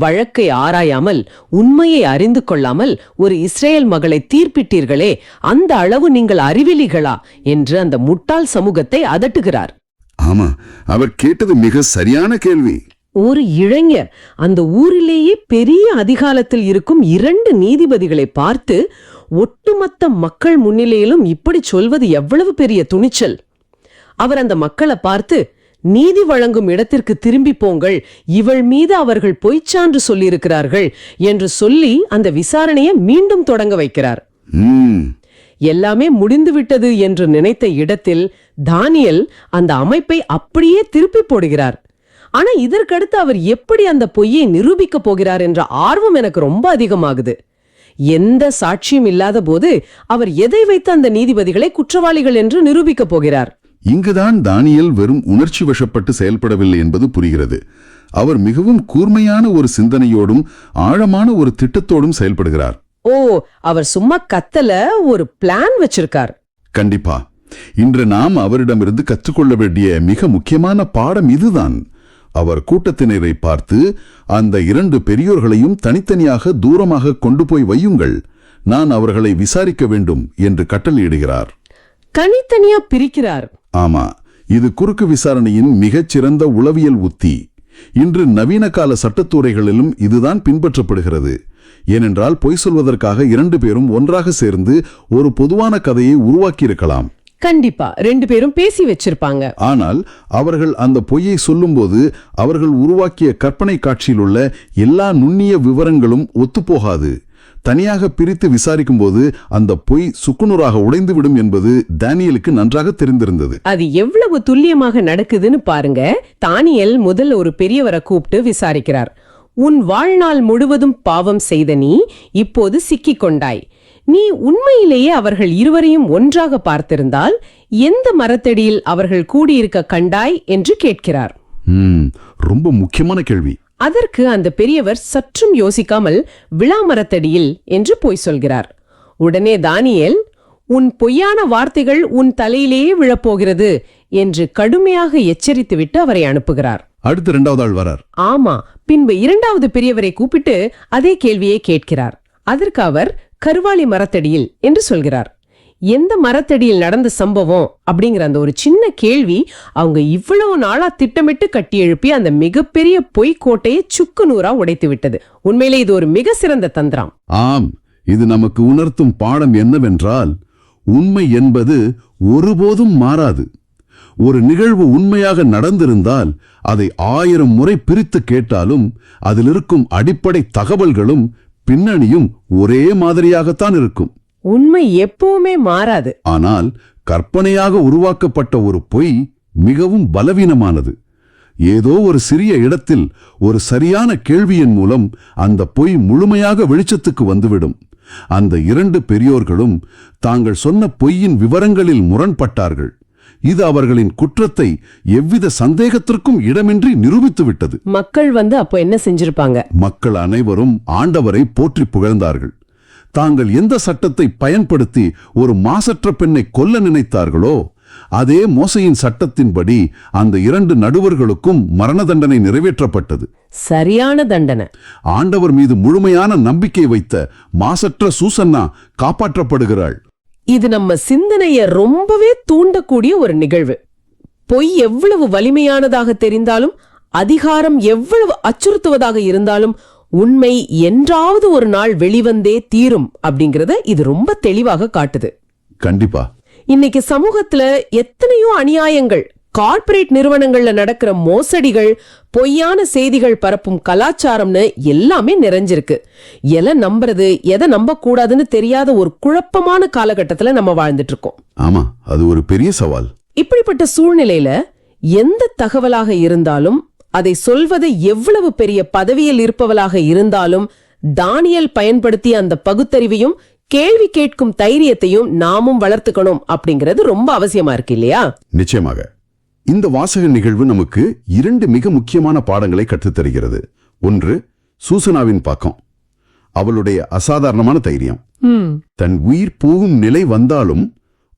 வழக்கை ஆராயாமல், உண்மையை அறிந்து கொள்ளாமல் ஒரு இஸ்ரேல் மகளை தீர்ப்பிட்டீர்களே, அந்த அளவு நீங்கள் அறிவிலிகளா என்று அந்த முட்டாள் சமூகத்தை அதட்டுகிறார். ஆமா, அவர் கேட்டது மிக சரியான கேள்வி. ஒரு இளைஞர் அந்த ஊரிலேயே பெரிய அதிகாரத்தில் இருக்கும் 2 நீதிபதிகளை பார்த்து ஒட்டுமொத்த மக்கள் முன்னிலையிலும் இப்படி சொல்வது எவ்வளவு பெரிய துணிச்சல்! அவர் அந்த மக்களை பார்த்து, நீதி வழங்கும் இடத்திற்கு திரும்பி போங்கள், இவள் மீது அவர்கள் பொய்ச்சான்று சொல்லியிருக்கிறார்கள் என்று சொல்லி அந்த விசாரணையை மீண்டும் தொடங்க வைக்கிறார். எல்லாமே முடிந்துவிட்டது என்று நினைத்த இடத்தில் தானியேல் அந்த அமைப்பை அப்படியே திருப்பி போடுகிறார். ஆனா இதற்கடுத்து அவர் எப்படி அந்த பொய்யை நிரூபிக்க போகிறார் என்ற ஆர்வம் எனக்கு ரொம்ப அதிகமாகுது. எந்த சாட்சியும் இல்லாத போது அவர் எதை வைத்து அந்த நீதிபதிகளை குற்றவாளிகள் என்று நிரூபிக்க போகிறார்? இங்குதான் தானியேல் வெறும் உணர்ச்சி வசப்பட்டு செயல்படவில்லை என்பது புரிகிறது. அவர் மிகவும் கூர்மையான ஒரு சிந்தனையோடும் ஆழமான ஒரு திட்டத்தோடும் செயல்படுகிறார். ஓ, அவர் சும்மா கத்தல, ஒரு பிளான் வச்சிருக்கார். கண்டிப்பா. இன்று நாம் அவரிடமிருந்து கற்றுக்கொள்ள வேண்டிய மிக முக்கியமான பாடம் இதுதான். அவர் கூட்டத்தினரை பார்த்து, அந்த 2 பெரியோர்களையும் தனித்தனியாக தூரமாக கொண்டு போய் வையுங்கள், நான் அவர்களை விசாரிக்க வேண்டும் என்று கட்டளையிடுகிறார். தனித்தனியா பிரிக்கிறார். ஆமா, இது குறுக்கு விசாரணையின் மிகச்சிறந்த உளவியல் உத்தி. இன்று நவீன கால சட்டத்துறைகளிலும் இதுதான் பின்பற்றப்படுகிறது. ஏனென்றால் பொய் சொல்வதற்காக 2 பேரும் ஒன்றாக சேர்ந்து ஒரு பொதுவான கதையை உருவாக்கியிருக்கலாம். கண்டிப்பா 2 பேரும் பேசி வச்சிருப்பாங்க. ஆனால் அவர்கள் அந்த பொய்யை சொல்லும்போது அவர்கள் உருவாக்கிய கற்பனை காட்சியில் உள்ள எல்லா நுண்ணிய விவரங்களும் ஒத்துப்போகாது. தனியாக பிரித்து விசாரிக்கும் போது அந்த பொய் சுக்குநூறாக உடைந்துவிடும் என்பது தானியேலுக்கு நன்றாக தெரிந்திருந்தது. அது எவ்வளவு துல்லியமாக நடக்குதுன்னு பாருங்க. தானியேல் முதல் ஒரு பெரியவரை கூப்பிட்டு விசாரிக்கிறார். உன் வாழ்நாள் முழுவதும் பாவம் செய்த நீ இப்போது சிக்கிக் கொண்டாய். நீ உண்மையிலேயே அவர்கள் இருவரையும் ஒன்றாக பார்த்திருந்தால் எந்த மரத்தடியில் அவர்கள் கூடியிருக்க கண்டாய் என்று கேட்கிறார். ரொம்ப முக்கியமான கேள்வி. அதற்கு அந்த பெரியவர் சற்றும் யோசிக்காமல் விளாமரத்தடியில் என்று பொய் சொல்கிறார். உடனே தானியேல், உன் பொய்யான வார்த்தைகள் உன் தலையிலேயே விழப்போகிறது என்று கடுமையாக எச்சரித்துவிட்டு அவரை அனுப்புகிறார். அடுத்து 2வது ஆள் வரார். ஆமா, பின்பு 2வது பெரியவரை கூப்பிட்டு அதே கேள்வியை கேட்கிறார். அதற்கு அவர் கருவாளி மரத்தடியில் என்று சொல்கிறார். எந்த மரத்தடியில் நடந்த சம்பவம் அப்படிங்கிற அந்த ஒரு சின்ன கேள்வி அவங்க இவ்வளவு நாளா திட்டமிட்டு கட்டி எழுப்பி அந்த மிகப்பெரிய பொய்க்கோட்டையை சுக்கு நூறா உடைத்து விட்டது. உண்மையிலே இது ஒரு மிக சிறந்த தந்திரம். ஆம், இது நமக்கு உணர்த்தும் பாடம் என்னவென்றால், உண்மை என்பது ஒருபோதும் மாறாது. ஒரு நிகழ்வு உண்மையாக நடந்திருந்தால் அதை 1000 முறை பிரித்து கேட்டாலும் அதில் இருக்கும் அடிப்படை தகவல்களும் பின்னணியும் ஒரே மாதிரியாகத்தான் இருக்கும். உண்மை எப்பவுமே மாறாது. ஆனால் கற்பனையாக உருவாக்கப்பட்ட ஒரு பொய் மிகவும் பலவீனமானது. ஏதோ ஒரு சிறிய இடத்தில் ஒரு சரியான கேள்வியின் மூலம் அந்த பொய் முழுமையாக வெளிச்சத்துக்கு வந்துவிடும். அந்த 2 பெரியோர்களும் தாங்கள் சொன்ன பொய்யின் விவரங்களில் முரண்பட்டார்கள். இது அவர்களின் குற்றத்தை எவ்வித சந்தேகத்திற்கும் இடமின்றி நிரூபித்துவிட்டது. மக்கள் அப்போ என்ன செஞ்சிருப்பாங்க? மக்கள் அனைவரும் ஆண்டவரை போற்றி புகழ்ந்தார்கள். தாங்கள் எந்த சட்டத்தை பயன்படுத்தி ஒரு மாசற்ற பெண்ணை கொல்ல நினைத்தார்களோ அதே மோசையின் சட்டத்தின்படி அந்த 2 நடுவர்களுக்கும் மரண தண்டனை நிறைவேற்றப்பட்டது. சரியான தண்டனை. ஆண்டவர் மீது முழுமையான நம்பிக்கை வைத்த மாசற்ற சூசன்னா காப்பாற்றப்படுகிறாள். இது நம்ம சிந்தனைய ரொம்பவே தூண்டக்கூடிய ஒரு நிகழ்வு. பொய் எவ்வளவு வலிமையானதாக தெரிந்தாலும், அதிகாரம் எவ்வளவு அச்சுறுத்துவதாக இருந்தாலும், உண்மை என்றாவது ஒரு நாள் வெளிவந்தே தீரும் அப்படிங்கறத இது ரொம்ப தெளிவாக காட்டுது. கண்டிப்பா. இன்னைக்கு சமூகத்துல எத்தனையோ அநியாயங்கள், கார்ப்பரேட் நிறுவனங்கள்ல நடக்கிற மோசடிகள், பொய்யான செய்திகள் பரப்பும் கலாச்சாரம்னு எல்லாமே நிறைஞ்சிருக்கு. எதை நம்புறது எதை நம்ப கூடாதுன்னு தெரியாத ஒரு குழப்பமான காலகட்டத்துல நம்ம வாழ்ந்துட்டு இருக்கோம். ஆமா, அது ஒரு பெரிய சவால். இப்படிப்பட்ட சூழ்நிலையில எந்த தகவலாக இருந்தாலும், அதை சொல்வது எவ்வளவு பெரிய பதவியில் இருப்பவளாக இருந்தாலும், தானியேல் பயன்படுத்திய அந்த பகுத்தறிவையும் கேள்வி கேட்கும் தைரியத்தையும் நாமும் வளர்த்துக்கணும் அப்படிங்கிறது ரொம்ப அவசியமா இருக்கு இல்லையா? நிச்சயமாக. இந்த வாசக நிகழ்வு நமக்கு 2 மிக முக்கியமான பாடங்களை கற்றுத்தருகிறது. ஒன்று, சூசனாவின் பக்கம். அவளுடைய அசாதாரணமான தைரியம். தன் உயிர் போகும் நிலை வந்தாலும்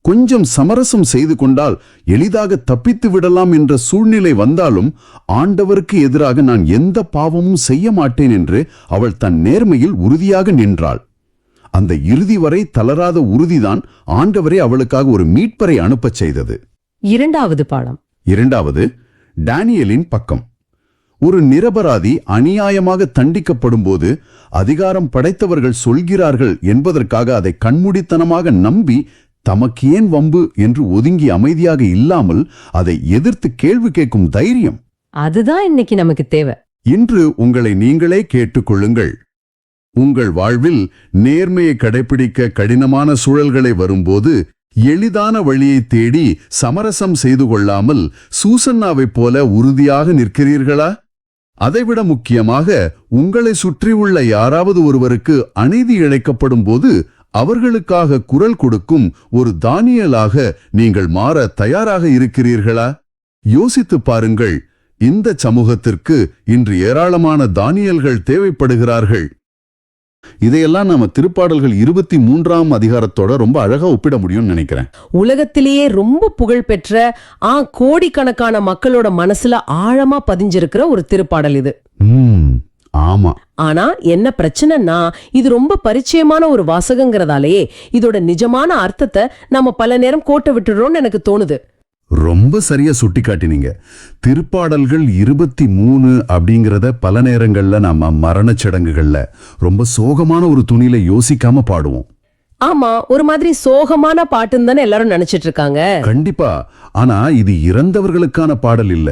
கொஞ்சம் சமரசம் செய்து கொண்டால் எளிதாக தப்பித்து விடலாம் என்ற சூழ்நிலை வந்தாலும் ஆண்டவருக்கு எதிராக நான் எந்த பாவமும் செய்ய மாட்டேன் என்று அவள் தன் நேர்மையில் உறுதியாக நின்றாள். அந்த இறுதி வரை தளராத உறுதிதான் ஆண்டவரை அவளுக்காக ஒரு மீட்பரை அனுப்பச் செய்தது. 2வது பாடம். 2வது, டானியேலின் பக்கம். ஒரு நிரபராதி அநியாயமாக தண்டிக்கப்படும் போது அதிகாரம் படைத்தவர்கள் சொல்கிறார்கள் என்பதற்காக அதை கண்மூடித்தனமாக நம்பி தமக்கு ஏன் வம்பு என்று ஒதுங்கி அமைதியாக இல்லாமல் அதை எதிர்த்து கேள்வி கேட்கும் தைரியம், அதுதான் இன்னைக்கு நமக்கு தேவை. இன்று உங்களை நீங்களே கேட்டுக்கொள்ளுங்கள். உங்கள் வாழ்வில் நேர்மையை கடைபிடிக்க கடினமான சூழல்களை வரும்போது எளிதான வழியை தேடி சமரசம் செய்து கொள்ளாமல் சூசன்னாவைப் போல உறுதியாக நிற்கிறீர்களா? அதைவிட முக்கியமாக உங்களை சுற்றியுள்ள யாராவது ஒருவருக்கு அநீதி இழைக்கப்படும் போது அவர்களுக்காக குரல் கொடுக்கும் ஒரு தானியேலாக நீங்கள் மாற தயாராக இருக்கிறீர்களா? யோசித்துப் பாருங்கள். இந்த சமூகத்திற்கு இன்று ஏராளமான தானியேல்கள் தேவைப்படுகிறார்கள். இதையெல்லாம் நாம திருப்பாடல்கள் 23ஆம் அதிகாரத்தோட ரொம்ப அழகா ஒப்பிட முடியும்னு நினைக்கிறேன். உலகத்திலேயே ரொம்ப புகழ் பெற்ற கோடிக்கணக்கான மக்களோட மனசுல ஆழமா பதிஞ்சிருக்கிற ஒரு திருப்பாடல் இது. ஆமா. ஆனா என்ன பிரச்சனைனா, இது ரொம்ப பரிச்சயமான ஒரு வாசகங்கிறதாலேயே இதோட நிஜமான அர்த்தத்தை நாம பல நேரம் கோட்டை விட்டுடுறோம்னு எனக்கு தோணுது. ரொம்ப சரியா சுட்டி காட்டினீங்க. திருப்பாடல்கள் 23 அப்படிங்கறத பல நேரங்கள்ல நாம மரணச் சடங்குகள்ல ரொம்ப சோகமான ஒரு துணியில யோசிக்காம பாடுவோம். ஆமா, ஒரு மாதிரி சோகமான பாட்டுன்னு தானே எல்லாரும் நினைச்சிட்டு இருக்காங்க. கண்டிப்பா. ஆனா இது இறந்தவர்களுக்கான பாடல் இல்ல,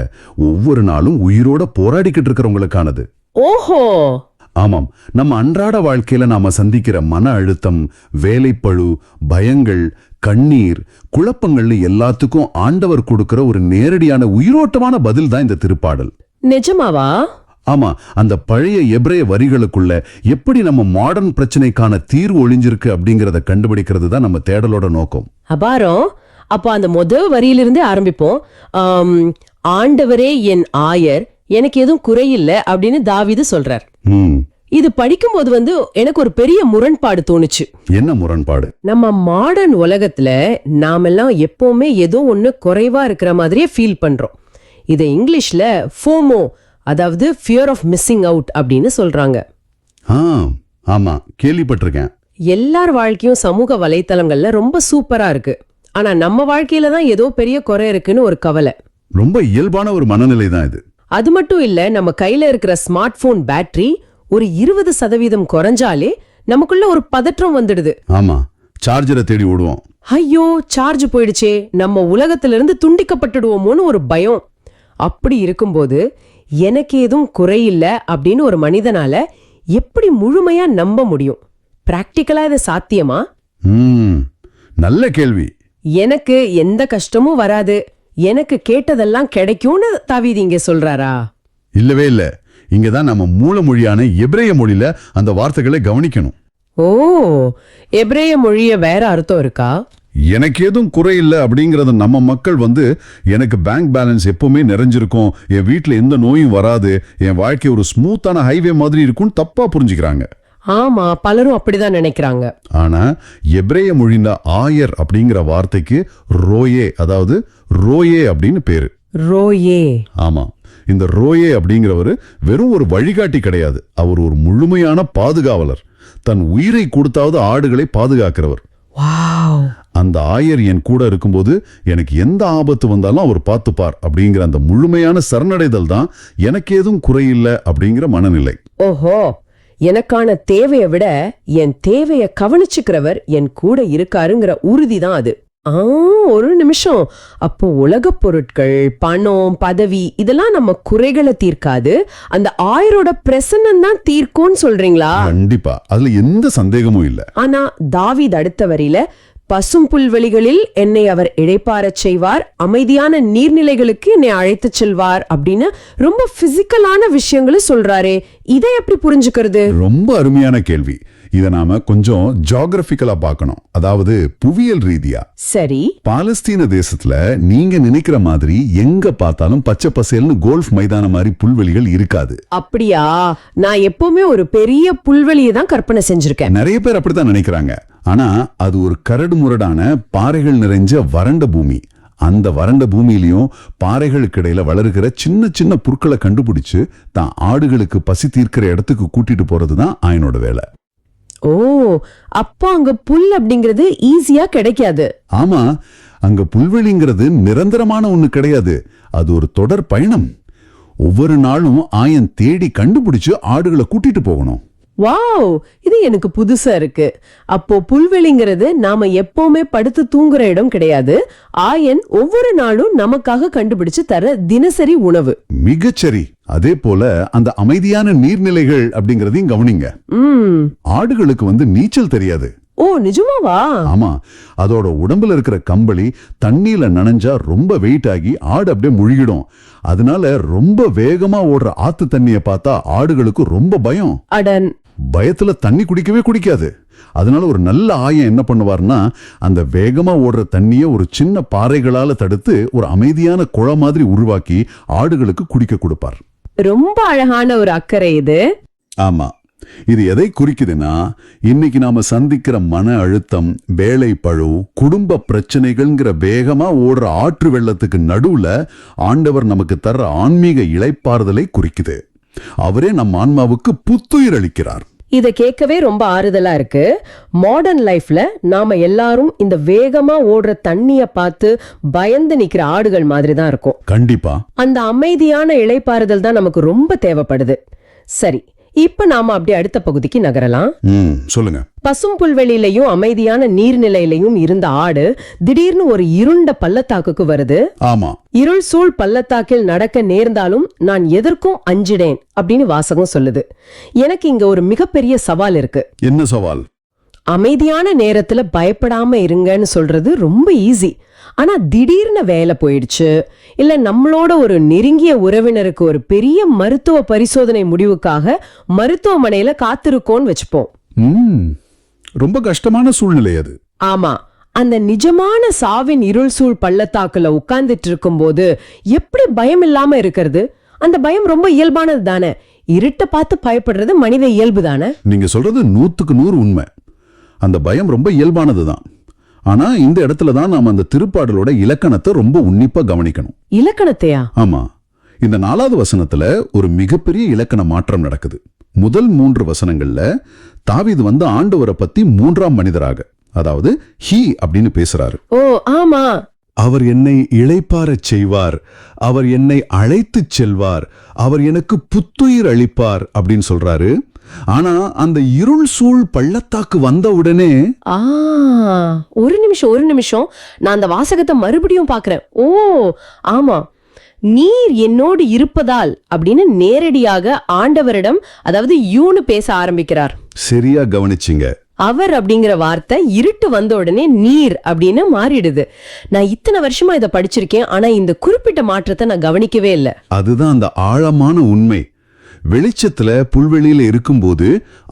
ஒவ்வொரு நாளும் உயிரோட போராடிக்கிட்டு இருக்கிறவங்களுக்கானது. ஓஹோ. ஆமாம். நம்ம அன்றாட வாழ்க்கையில நாம சந்திக்கிற மன அழுத்தம், வேலைப்பழு, பயங்கள், கண்ணீர், குழப்பங்கள்னு எல்லாத்துக்கும் ஆண்டவர் கொடுக்கிற ஒரு நேரடியான உயிரோட்டமான பதில் தான் இந்த திருப்பாடல். நிஜமாவா? ஆமா. அந்த பழைய எபிரேய வரிகளுக்குள்ள எப்படி நம்ம மாடர்ன் பிரச்சனைக்கான தீர்வு ஒளிஞ்சிருக்கு அப்படிங்கறத கண்டுபிடிக்கிறது தான் நம்ம தேடலோட நோக்கம். அபாரம். அப்ப அந்த முதல் வரியிலிருந்தே ஆரம்பிப்போம். ஆண்டவரே என் ஆயர், எனக்கு எதுவும் குறையில்லை அப்படின்னு தாவீது சொல்றார். இது படிக்கும்போது எனக்கு ஒரு பெரிய முரண்பாடு தோணுச்சு. என்ன முரண்பாடு? நம்ம மாடர்ன் உலகத்துல நாமெல்லாம் எப்பவுமே ஏதோ ஒண்ணு குறைவா இருக்கிற மாதிரியே ஃபீல் பண்றோம். இதை இங்கிலீஷ்ல ஃபோமோ, அதாவது ஃபியர் ஆஃப் மிஸ்ஸிங் அவுட் அப்படின்னு சொல்றாங்க. ஆமா, கேள்விப்பட்டிருக்கேன். எல்லார் வாழ்க்கையும் சமூக வலைத்தளங்கள்ல ரொம்ப சூப்பரா இருக்கு. ஆனா நம்ம வாழ்க்கையில தான் ஏதோ பெரிய குறை இருக்குன்னு ஒரு கவலை. ரொம்ப இயல்பான ஒரு மனநிலை தான் இது. அது மட்டும் இல்ல, நம்ம கையில இருக்கிற ஸ்மார்ட் போன் பேட்டரி ஒரு 20% குறைஞ்சாலே நமக்குள்ள ஒரு பதற்றம் வந்துடுது. ஆமா, சார்ஜரை தேடி ஓடுவோம். ஐயோ, சார்ஜ் போயிடுச்சே, நம்ம உலகத்திலிருந்து துண்டிக்கப்பட்டுடுவோமோன்னு ஒரு பயம். அப்படி இருக்கும்போது எனக்கு எதுவும் குறையில்ல அப்படின்னு ஒரு மனிதனால எப்படி முழுமையா நம்ப முடியும்? பிராக்டிக்கலா இது சாத்தியமா? நல்ல கேள்வி. எனக்கு எந்த கஷ்டமும் வராது, எனக்கு கேட்டதெல்லாம் கிடைக்கும்னு தாவீது இங்க சொல்றாரா? இல்லவே இல்ல. இங்கதான் நம்ம மூல மொழியான எபிரேய மொழியில அந்த வார்த்தைகளை கவனிக்கணும். ஓ, எபிரேய மொழிய வேற அர்த்தம் இருக்கா? எனக்கு எதுவும் குறையில்ல அப்படிங்கறத நம்ம மக்கள் எனக்கு பேங்க் பேலன்ஸ் எப்பவுமே நிறைஞ்சிருக்கும், என் வீட்டுல எந்த நோயும் வராது, என் வாழ்க்கை ஒரு ஸ்மூத்தான ஹைவே மாதிரி இருக்கும்னு தப்பா புரிஞ்சுக்கிறாங்க. ஆமா, பலரும் அப்படிதான் நினைக்கிறாங்க. ஆனா எபிரேய மொழியில ஆயர் அப்படிங்கிற வார்த்தைக்கு ரோயே, அதாவது ரோயே அப்படின்னு பேரு. ரோயே. ஆமா, இந்த ரோயே அப்படிங்கிறவரு வெறும் ஒரு வழிகாட்டி கிடையாது, அவர் ஒரு முழுமையான பாதுகாவலர். தன் உயிரை கொடுத்தாவது ஆடுகளை பாதுகாக்கிறவர். அந்த ஆயர் என் கூட இருக்கும்போது எனக்கு எந்த ஆபத்து வந்தாலும் அவர் பார்த்துப்பார் அப்படிங்கிற அந்த முழுமையான சரணடைதல் தான் எனக்கு ஏதும் குறையில்லை அப்படிங்கிற மனநிலை. ஓஹோ, எனக்கான தேவையை விட என் தேவையை கவனிச்சுக்கிறவர் என் கூட இருக்காருங்கிற உறுதிதான் அது. ஒரு நிமிஷம். அப்போ உலகப் பொருட்கள், பணம், பதவி இதெல்லாம் நம்ம குறைகளை தீர்க்காது, அந்த ஆயரோட பிரசன்னம் தான் தீர்க்கும்னு சொல்றீங்களா? கண்டிப்பா, அதுல எந்த சந்தேகமும் இல்ல. ஆனா தாவீது அடுத்த வரியில, பசும் புல்வெளிகளில் என்னை அவர் இளைப்பாறச் செய்வார், அமைதியான நீர்நிலைகளுக்கு என்னை அழைத்துச் செல்வார் அப்படின்னு ரொம்ப பிசிக்கலான விஷயங்களை சொல்றாரே, இதை எப்படி புரிஞ்சுக்கிறது? ரொம்ப அருமையான கேள்வி. இதை நாம கொஞ்சம் ஜியோகிராபிக்கலா பார்க்கணும், அதாவது புவியியல் ரீதியா. சரி. பாலஸ்தீன தேசத்துல நீங்க நினைக்கிற மாதிரி எங்க பார்த்தாலும் பச்சை பசேல்னு கோல்ஃப் மைதானம் மாதிரி புல்வெளிகள் இருக்காது. அப்படியா? நான் எப்பவுமே ஒரு பெரிய புல்வெளியை தான் கற்பனை செஞ்சிருக்கேன். நிறைய பேர் அப்படித்தான் நினைக்கிறாங்க. ஆனா அது ஒரு கரடு முரடான பாறைகள் நிறைஞ்ச வறண்ட பூமி. அந்த வறண்ட பூமியிலையும் பாறைகளுக்கு இடையில வளர்கிற சின்ன சின்ன புற்களை கண்டுபிடிச்சு தான் ஆடுகளுக்கு பசி தீர்க்கிற இடத்துக்கு கூட்டிட்டு போறதுதான் ஆயனோட வேலை. ஓ, அப்போ அங்க புல் அப்படிங்கிறது ஈஸியா கிடைக்காது. ஆமா, அங்க புல்வெளிங்கிறது நிரந்தரமான ஒண்ணு கிடையாது, அது ஒரு தொடர் பயணம். ஒவ்வொரு நாளும் ஆயன் தேடி கண்டுபிடிச்சு ஆடுகளை கூட்டிட்டு போகணும். வாவ், இது எனக்கு புதுசா இருக்கு. அப்போ புல்வெளிங்கிறது நாம எப்பவுமே படுத்து தூங்குற இடம் கிடையாது. ஆயன் ஒவ்வொரு நாளும் நமக்காக கண்டுபிடிச்சு தர தினசரி உணவு. மிகச்சரி. அதே போல அந்த அமைதியான நீர்நிலைகள் அப்படிங்கறதையும் கவனிங்க. ஆடுகளுக்கு நீச்சல் தெரியாது. ஓ, நிஜமாவா? ஆமா, அதோட உடம்புல இருக்கிற கம்பளி தண்ணியில நனைஞ்சா ரொம்ப வெயிட் ஆகி ஆடு அப்படியே முழுகிடும். அதனால ரொம்ப வேகமா ஓடுற ஆத்து தண்ணியை பார்த்தா ஆடுகளுக்கு ரொம்ப பயம். அடன். பயத்துல தண்ணி குடிக்கவே குடிக்காது. அதனால ஒரு நல்ல ஆயன் என்ன பண்ணுவார்னா, அந்த வேகமா ஓடுற தண்ணியை ஒரு சின்ன பாறைகளால தடுத்து ஒரு அமைதியான குள மாதிரி உருவாக்கி ஆடுகளுக்கு குடிக்க கொடுப்பார். ரொம்ப அழகான ஒரு அக்கறை இது. ஆமா, இது எதை குறிக்குதுன்னா, இன்னைக்கு நாம சந்திக்கிற மன அழுத்தம், வேலை பழு, குடும்ப பிரச்சனைகள்ங்கிற வேகமா ஓடுற ஆற்று வெள்ளத்துக்கு நடுவுல ஆண்டவர் நமக்கு தர்ற ஆன்மீக இளைப்பாறுதலை குறிக்குது. அவரே நம் ஆன்மாவுக்கு புத்துயிர் அளிக்கிறார். இத கேட்கவே ரொம்ப ஆறுதலா இருக்கு. மாடர்ன் லைஃப்ல நாம எல்லாரும் இந்த வேகமா ஓடுற தண்ணிய பார்த்து பயந்து நிக்கிற ஆடுகள் மாதிரி தான் இருக்கும். கண்டிப்பா. அந்த அமைதியான இளைப்பாறுதல் தான் நமக்கு ரொம்ப தேவைப்படுது. சரி, இப்ப நாம அப்படியே அடுத்த பகுதிக்கு நகரலாம். சொல்லுங்க. பசும் புல்வெளியிலையும் அமைதியான நீர்நிலையிலையும் இருந்த ஆடு திடீர்னு ஒரு இருண்ட பள்ளத்தாக்குக்கு வருது. ஆமா. இருள் சூழ் பள்ளத்தாக்கில் நடக்க நேர்ந்தாலும் நான் எதற்கும் அஞ்சிடேன் அப்படின்னு வாசகம் சொல்லுது. எனக்கு இங்க ஒரு மிகப்பெரிய சவால் இருக்கு. என்ன சவால்? அமைதியான நேரத்துல பயப்படாம இருங்கன்னு சொல்றது ரொம்ப ஈஸி. ஆனா திடீர்னு வேலை போயிடுச்சு, இல்ல நம்மளோட ஒரு நெருங்கிய உறவினருக்கு ஒரு பெரிய மருத்துவ பரிசோதனை முடிவுக்காக மருத்துவமனையில காத்திருக்கோன்னு வச்சுப்போம். ரொம்ப கஷ்டமான சூழ்நிலை அது. ஆமா, அந்த நிஜமான சாவின் இருள் சூழ் பள்ளத்தாக்குல உட்கார்ந்துட்டு இருக்கும் போது எப்படி பயம் இல்லாம இருக்கிறது? அந்த பயம் ரொம்ப இயல்பானது தானே. இருட்ட பார்த்து பயப்படுறது மனித இயல்பு தானே. நீங்க சொல்றது 100க்கு 100 உண்மை. அந்த பயம் ரொம்ப இயல்பானதுதான். ஆனா இந்த இடத்துல தான் நாம அந்த திருப்பாடலோட இலக்கணத்தை ரொம்ப உன்னிப்பா கவனிக்கணும். இலக்கணத்தையா? ஆமா. இந்த 4வது வசனத்துல ஒரு மிகப்பெரிய இலக்கண மாற்றம் நடக்குது. முதல் 3 வசனங்கள்ல தாவீது ஆண்டவரை பத்தி 3ஆம் மனிதராக, அதாவது ஹீ அப்படின்னு பேசுறாரு. ஓ ஆமா. அவர் என்னை இளைப்பாரச் செய்வார், அவர் என்னை அழைத்துச் செல்வார், அவர் எனக்கு புத்துயிர் அளிப்பார் அப்படின்னு சொல்றாரு. ஆனா அந்த இருள் சூழ் பள்ளத்தாக்கு வந்த உடனே ஒரு நிமிஷம் நான் அந்த வாசகத்தை மறுபடியும் பாக்குறேன். ஓ ஆமா, நீர் என்னோடு இருப்பதால் அப்படின்னு நேரடியாக ஆண்டவரிடம், அதாவது யூன்னு பேச ஆரம்பிக்கிறார். சரியா கவனிச்சிங்க. அவர் அப்படிங்கிற வார்த்தை இருட்டு வந்த உடனே நீர் அப்படின்னு மாறிடுது. நான் இத்தனை வருஷமா இதை படிச்சிருக்கேன், ஆனா இந்த குறிப்பிட்ட மாற்றத்தை நான் கவனிக்கவே இல்லை. அதுதான் அந்த ஆழமான உண்மை. வெளிச்சத்துல புல்வெளியில இருக்கும்போது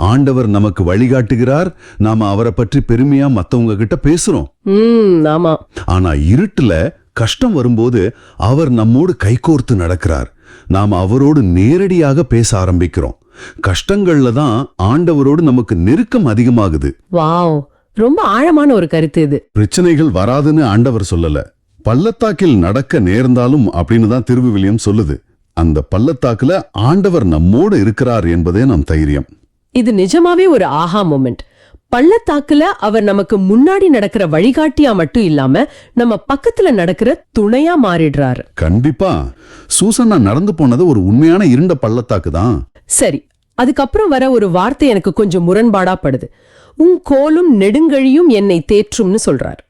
ஆண்டவர் நமக்கு வழிகாட்டுகிறார். நாம அவரை பற்றி பெருமையா மத்தவங்க கிட்ட பேசுறோம். ஆமா. ஆனா இருட்டுல கஷ்டம் வரும்போது அவர் நம்மோடு கைகோர்த்து நடக்கிறார். நாம அவரோடு நேரடியாக பேச ஆரம்பிக்கிறோம். கஷ்டங்கள்ல தான் ஆண்டவரோடு நமக்கு நெருக்கம் அதிகமாகுது. வாவ், ரொம்ப ஆழமான ஒரு கருத்து இது. பிரச்சனைகள் வராதுன்னு ஆண்டவர் சொல்லல, பள்ளத்தாக்கில் நடக்க நேர்ந்தாலும் அப்படின்னு தான் திருவிவிலியம் சொல்லுது. அந்த பள்ளத்தாக்குல ஆண்டவர் நம்மோடு இருக்கிறார் என்பதே நம் தைரியம். இது நிஜமாவே ஒரு ஆஹா மொமெண்ட். பள்ளத்தாக்குல அவர் நமக்கு முன்னாடி நடக்கிற வழிகாட்டியா மட்டும் இல்லாம நம்ம பக்கத்துல நடக்கிற துணையா மாறிடுறாரு. கண்டிப்பா. சூசன்னா நடந்து போனது ஒரு உண்மையான இருண்ட பள்ளத்தாக்கு தான். சரி, அதுக்கப்புறம் வர ஒரு வார்த்தை எனக்கு கொஞ்சம் முரண்பாடா படுது. உன் கோலும் நெடுங்கழியும் என்னை தேற்றும்னு சொல்றாரு.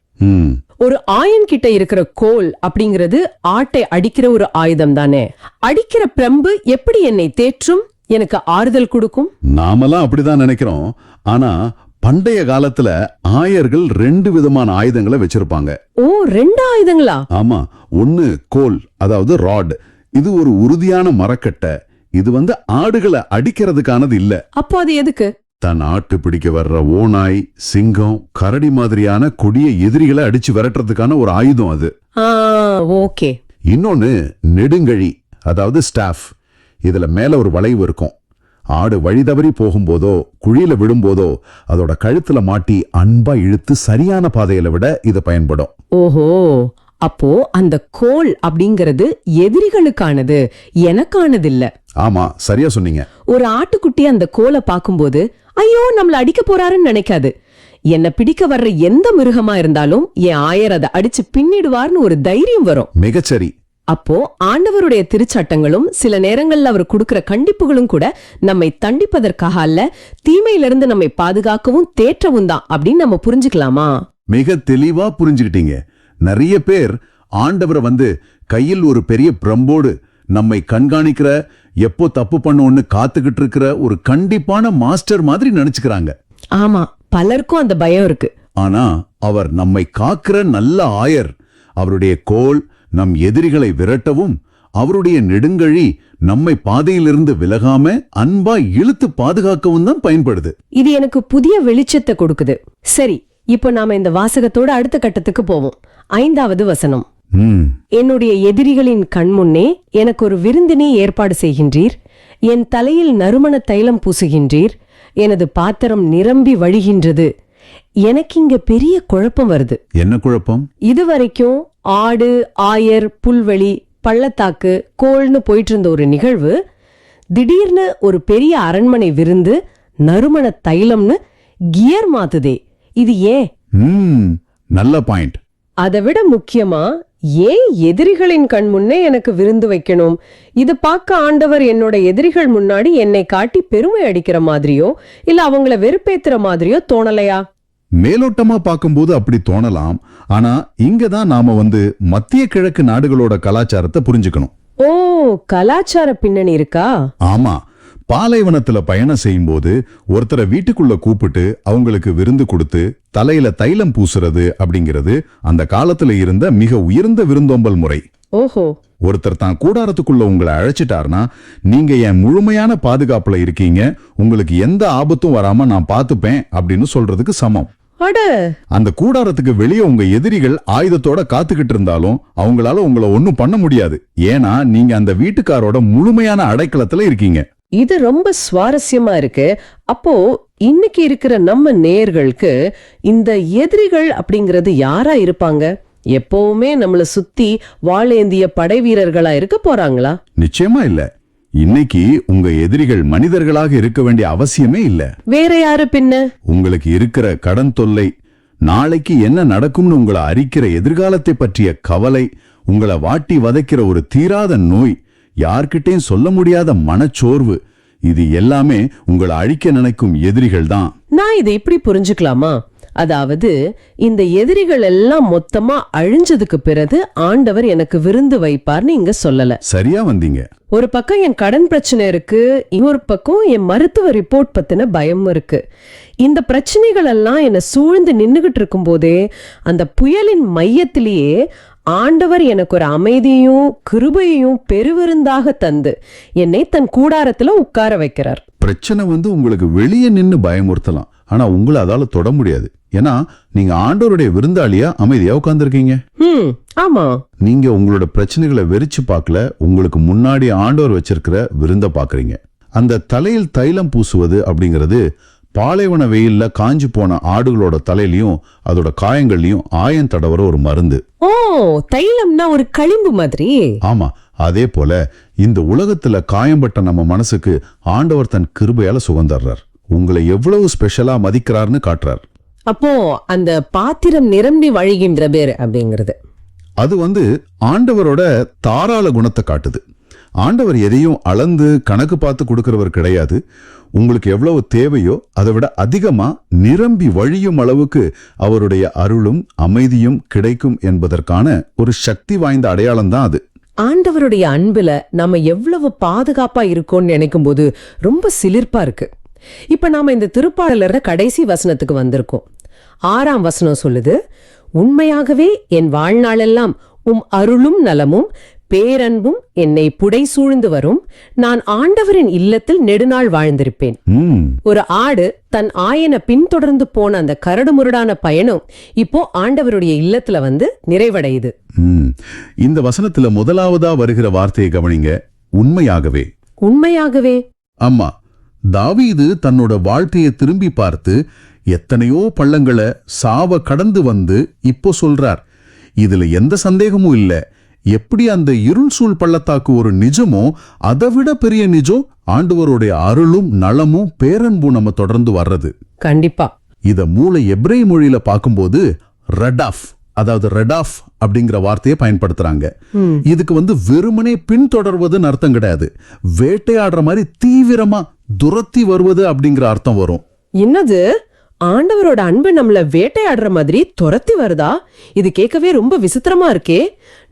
ஒரு ஆயன் கிட்ட இருக்கிற கோல் அப்படிங்கிறது ஆட்டை அடிக்கிற ஒரு ஆயுதம் தானே. அடிக்கிற பிரம்பு எப்படி என்னை தேற்றும், எனக்கு ஆறுதல் கொடுக்கும்? நாமெல்லாம் அப்படிதான் நினைக்கிறோம். ஆனா பண்டைய காலத்துல ஆயர்கள் 2 விதமான ஆயுதங்களை வச்சிருப்பாங்க. ஓ, 2 ஆயுதங்களா? ஆமா. ஒன்னு கோல், அதாவது ராட். இது ஒரு உறுதியான மரக்கட்டை. இது ஆடுகளை அடிக்கிறதுக்கானது இல்ல. அப்போ அது எதுக்கு? தன் ஆட்டு பிடிக்க வர்ற ஓநாய், சிங்கம், கரடி மாதிரியான கொடிய எதிரிகளை அடிச்சு விரட்டுறதுக்கான ஒரு ஆயுதம் அது. ஓகே. இன்னொன்னு நெடுங்கழி, அதாவது ஸ்டாஃப். இதுல மேல ஒரு வளைவு இருக்கும். ஆடு வழி தவறி போகும்போதோ குழியில விடும்போதோ அதோட கழுத்துல மாட்டி அன்பா இழுத்து சரியான பாதையில விட இது பயன்படும். ஓஹோ, அப்போ அந்த கோல் அப்படிங்கிறது எதிரிகளுக்கானது, எனக்கானது இல்ல. ஆமா, சரியா சொன்னீங்க. ஒரு ஆட்டுக்குட்டி அந்த கோலை பார்க்கும்போது ஐயோ நம்மள அடிக்க போறாருன்னு நினைக்காது. என்ன பிடிக்க வர்ற எந்த மிருகமா இருந்தாலும் என் ஆயர் அதை அடிச்சு பின்னிடுவார்னு ஒரு தைரியம் வரும். மிகச்சரி. அப்போ ஆண்டவருடைய திருச்சட்டங்களும் சில நேரங்கள்ல அவர் கொடுக்கிற கண்டிப்புகளும் கூட நம்மை தண்டிப்பதற்காக அல்ல, தீமையிலிருந்து நம்மை பாதுகாக்கவும் தேற்றவும் தான் அப்படின்னு நம்ம புரிஞ்சுக்கலாமா? மிக தெளிவா புரிஞ்சுக்கிட்டீங்க. நிறைய பேர் ஆண்டவரை வந்து கையில் ஒரு பெரிய பிரம்போடு நம்மை கண்காணிக்கிற, எப்போ தப்பு பண்ணோன்னு காத்துக்கிட்டு இருக்கிற ஒரு கண்டிப்பான மாஸ்டர் மாதிரி நினைச்சுக்கிறாங்க. ஆமா, பலருக்கும் அந்த பயம் இருக்கு. ஆனா அவர் நம்மை காக்கிற நல்ல ஆயர். அவருடைய கோல் நம் எதிரிகளை விரட்டவும், அவருடைய நெடுங்கழி நம்மை பாதையிலிருந்து விலகாம அன்பா இழுத்து பாதுகாக்கவும் தான் பயன்படுது. இது எனக்கு புதிய வெளிச்சத்தை கொடுக்குது. சரி, இப்போ நாம இந்த வாசகத்தோட அடுத்த கட்டத்துக்கு போவோம். 5வது வசனம். என்னுடைய எதிரிகளின் கண்முன்னே எனக்கு ஒரு விருந்தினை ஏற்பாடு செய்கின்றீர், என் தலையில் நறுமண தைலம் பூசுகின்றீர், எனது பாத்திரம் நிரம்பி வழிகின்றது. எனக்கு இங்க பெரிய குழப்பம் வருது. என்ன குழப்பம்? இதுவரைக்கும் ஆடு, ஆயர், புல்வெளி, பள்ளத்தாக்கு, கோள்னு போயிட்டு இருந்த ஒரு நிகழ்வு திடீர்னு ஒரு பெரிய அரண்மனை விருந்து, நறுமண தைலம்னு கியர் மாத்துதே. இது ஏன்? நல்ல பாயிண்ட். அதை விட முக்கியமா, ஏன் எதிரிகளின் கண் முன்னே எனக்கு விருந்து வைக்கணும்? இது பார்க்க ஆண்டவர் என்னோட எதிரிகள் முன்னாடி என்னை காட்டி பெருமை அடிக்கிற மாதிரியோ இல்ல அவங்கள வெறுப்பேத்துற மாதிரியோ தோணலையா? மேலோட்டமா பார்க்கும்போது அப்படி தோணலாம். ஆனா இங்கதான் நாம வந்து மத்திய கிழக்கு நாடுகளோட கலாச்சாரத்தை புரிஞ்சுக்கணும். ஓ, கலாச்சார பின்னணி இருக்கா? ஆமா, பாலைவனத்துல பயணம் செய்யும் போது ஒருத்தரை வீட்டுக்குள்ள கூப்பிட்டு அவங்களுக்கு விருந்து கொடுத்து தலையில தைலம் பூசுறது அப்படிங்கிறது அந்த காலத்துல இருந்த மிக உயர்ந்த விருந்தோம்பல் முறை. ஓஹோ. ஒருத்தர் தான் கூடாரத்துக்குள்ள உங்களை அழைச்சிட்டார்னா, நீங்க என் முழுமையான பாதுகாப்புல இருக்கீங்க, உங்களுக்கு எந்த ஆபத்தும் வராம நான் பாத்துப்பேன் அப்படின்னு சொல்றதுக்கு சமம். அந்த கூடாரத்துக்கு வெளியே உங்க எதிரிகள் ஆயுதத்தோட காத்துக்கிட்டு இருந்தாலும் அவங்களால உங்களை ஒன்னும் பண்ண முடியாது. ஏன்னா நீங்க அந்த வீட்டுக்காரோட முழுமையான அடைக்கலத்துல இருக்கீங்க. இது ரொம்ப சுவாரஸ்யமா இருக்கு. அப்போ இன்னைக்கு இருக்கிற நம்ம நேயர்களுக்கு இந்த எதிரிகள் அப்படிங்கறது யாரா இருப்பாங்க? எப்பவுமே நம்மள சுத்தி வாளேந்திய படை வீரர்களா இருக்க போறாங்களா? நிச்சயமா இல்ல. இன்னைக்கு உங்க எதிரிகள் மனிதர்களாக இருக்க வேண்டிய அவசியமே இல்ல. வேற யாரு பின்ன? உங்களுக்கு இருக்கிற கடன் தொல்லை, நாளைக்கு என்ன நடக்கும்னு உங்களை அரிக்கிற எதிர்காலத்தை பற்றிய கவலை, உங்களை வாட்டி வதைக்கிற ஒரு தீராத நோய், யார்கிட்டையும் சொல்ல முடியாத மனச்சோர்வு, இது எல்லாமே உங்களை அழிக்க நினைக்கும் எதிரிகள் தான். நான் இதை இப்படி புரிஞ்சுக்கலாமா? அதாவது இந்த எதிரிகள் எல்லாம் மொத்தமா அழிஞ்சதுக்கு பிறகு ஆண்டவர் எனக்கு விருந்து வைப்பார்னு இங்க சொல்லல. சரியா வந்தீங்க. ஒரு பக்கம் என் கடன் பிரச்சனை இருக்கு, இன்னொரு பக்கம் என் மருத்துவ ரிப்போர்ட் பத்தின பயம் இருக்கு. இந்த பிரச்சனைகள் எல்லாம் என்ன சூழ்ந்து நின்னுகிட்டு இருக்கும் போதே அந்த புயலின் மையத்திலேயே ஆண்டவர் எனக்கு ஒரு அமைதியும் கிருபையையும் பெருவிருந்தாக தந்து என்னை தன் கூடாரத்துல உட்கார வைக்கிறார். பிரச்சனை வந்து உங்களுக்கு வெளியே நின்னு பயமுறுத்தலாம், ஆனா உங்களை அதால தொட முடியாது. ஏன்னா நீங்க ஆண்டவருடைய விருந்தாளியா அமைதியா உட்கார்ந்துருக்கீங்க. ஆமா, நீங்க உங்களோட பிரச்சனைகளை வெறிச்சு பார்க்கல, உங்களுக்கு முன்னாடி ஆண்டவர் வச்சிருக்கிற விருந்த பாக்குறீங்க. அந்த தலையில் தைலம் பூசுவது அப்படிங்கிறது பாலைவன வெயில்ல காஞ்சு போன ஆடுகளோட தலையிலையும் அதோட காயங்கள்லயும் ஆயம் தடவர ஒரு மருந்து. ஓ, தைலம்னா ஒரு களிம்பு மாதிரி. ஆமா, அதே போல இந்த உலகத்துல காயம்பட்ட நம்ம மனசுக்கு ஆண்டவர் தன் கிருபையால சுகந்தர்றார். உங்களை எவ்வளவு ஸ்பெஷலா மதிக்கிறார்னு காட்டுறார். அப்போ அந்த பாத்திரம் நிரம்பி வழிகின்ற பேர் அப்படிங்கிறது அது வந்து ஆண்டவரோட தாராள குணத்தை காட்டுது. ஆண்டவர் எதையும் அளந்து கணக்கு பார்த்து கொடுக்கிறவர் கிடையாது. உங்களுக்கு எவ்வளவு தேவையோ அதை விட அதிகமா நிரம்பி வழியும் அளவுக்கு அவருடைய அருளும் அமைதியும் கிடைக்கும் என்பதற்கான ஒரு சக்தி வாய்ந்த அடையாளம் தான் அது. ஆண்டவருடைய அன்புல நாம எவ்வளவு பாதுகாப்பா இருக்கோம்னு நினைக்கும் போது ரொம்ப சிலிர்ப்பா இருக்கு. இப்ப நாம இந்த திருப்பாடலோட கடைசி வசனத்துக்கு வந்திருக்கோம். 6ஆம் வசனம் சொல்லுது, உண்மையாகவே என் வாழ்நாளெல்லாம் உம் அருளும் நலமும் பேரன்பும் என்னை புடை சூழ்ந்து வரும். நான் ஆண்டவரின் இல்லத்தில் நெடுநாள் வாழ்ந்திருப்பேன். ஒரு ஆடு தன் ஆயனை பின்தொடர்ந்து போன அந்த கரடுமுரடான பயணம் இப்போ ஆண்டவருடைய இல்லத்துல வந்து நிறைவடையுது. இந்த வசனத்துல முதலாவதா வருகிற வார்த்தையை கவனிங்க, உண்மையாகவே. உண்மையாகவே. ஆமா, தாவீது தன்னோட வாழ்க்கையை திரும்பி பார்த்து எத்தனையோ பள்ளங்களை சாவ கடந்து வந்து இப்போ சொல்றார். இதுல எந்த சந்தேகமும் இல்ல. எப்படி அந்த இருள் சூழ் பள்ளத்தாக்கு ஒரு நிஜமோ அதை விட பெரிய நிஜம் ஆண்டவருடைய அருளும் நலமும் பேரன்பும் நம்ம தொடர்ந்து வர்றது. கண்டிப்பா. இத மூளை எப்ரேய மொழியில பார்க்கும்போது ரடாஃப் அதாவது ரெட் ஆஃப் அப்படிங்கிற வார்த்தையை பயன்படுத்துறாங்க. இதுக்கு வெறுமனே பின்தொடர்வதுன்னு அர்த்தம் கிடையாது. வேட்டையாடுற மாதிரி தீவிரமா துரத்தி வருவது அப்படிங்கிற அர்த்தம் வரும். என்னது, ஆண்டவரோட அன்பு நம்மள வேட்டையாடுற மாதிரி துரத்தி வருதா? இது கேட்கவே ரொம்ப விசித்திரமா இருக்கே.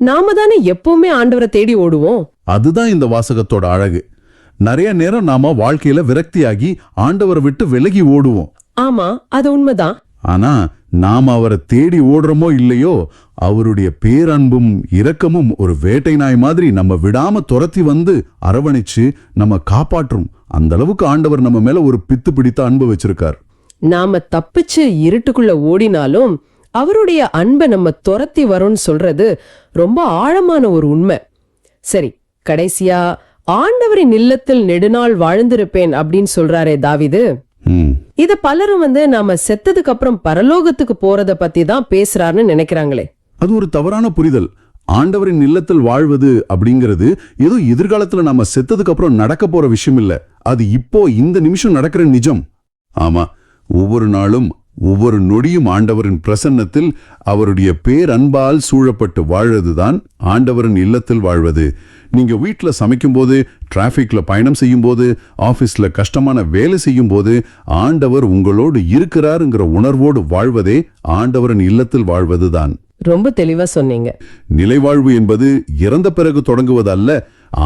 நாம தானே எப்பவுமே ஆண்டவரை தேடி ஓடுவோம். அதுதான் இந்த வாசகத்தோட அழகு. நிறைய நேரம் நாம வாழ்க்கையில விரக்தியாகி ஆண்டவரை விட்டு விலகி ஓடுவோம். ஆமா, அது உண்மைதான். ஆனா நாம அவரை தேடி ஓடுறோமோ இல்லையோ, அவருடைய பேரன்பும் இரக்கமும் ஒரு வேட்டை நாய் மாதிரி நம்ம விடாம துரத்தி அரவணைச்சு நம்ம காப்பாற்றும். அந்த அளவுக்கு ஆண்டவர் நம்ம மேல ஒரு பித்து பிடித்த அன்பு வச்சிருக்கார். நாம தப்பிச்சு இருட்டுக்குள்ள ஓடினாலும் அவருடைய அன்பை நம்ம துரத்தி வரோம்னு சொல்றது ரொம்ப ஆழமான ஒரு உண்மை. சரி, கடைசியா ஆண்டவரின் இல்லத்தில் நெடுநாள் வாழ்ந்திருப்பேன் அப்படின்னு சொல்றாரே தாவீது. இத பலரும் நாம செத்ததுக்கு அப்புறம் பரலோகத்துக்கு போறத பத்தி தான் பேசுறாருன்னு நினைக்கிறாங்களே. அது ஒரு தவறான புரிதல். ஆண்டவரின் இல்லத்தில் வாழ்வது அப்படிங்கிறது ஏதோ எதிர்காலத்துல நாம செத்ததுக்கு அப்புறம் நடக்க போற விஷயம் இல்ல. அது இப்போ இந்த நிமிஷம் நடக்கிற நிஜம். ஆமா, ஒவ்வொரு நாளும் ஒவ்வொரு நொடியும் ஆண்டவரின் பிரசன்னத்தில் அவருடைய பேரன்பால் சூழப்பட்டு வாழ்வதுதான் ஆண்டவரின் இல்லத்தில் வாழ்வது. நீங்க வீட்டுல சமைக்கும் போது, டிராபிக்ல பயணம் செய்யும் போது, ஆபீஸ்ல கஷ்டமான வேலை செய்யும் போது ஆண்டவர் உங்களோடு இருக்கிறாருங்கிற உணர்வோடு வாழ்வதே ஆண்டவரின் இல்லத்தில் வாழ்வதுதான். ரொம்ப தெளிவா சொன்னீங்க. நிலைவாழ்வு என்பது இறந்த பிறகு தொடங்குவதல்ல,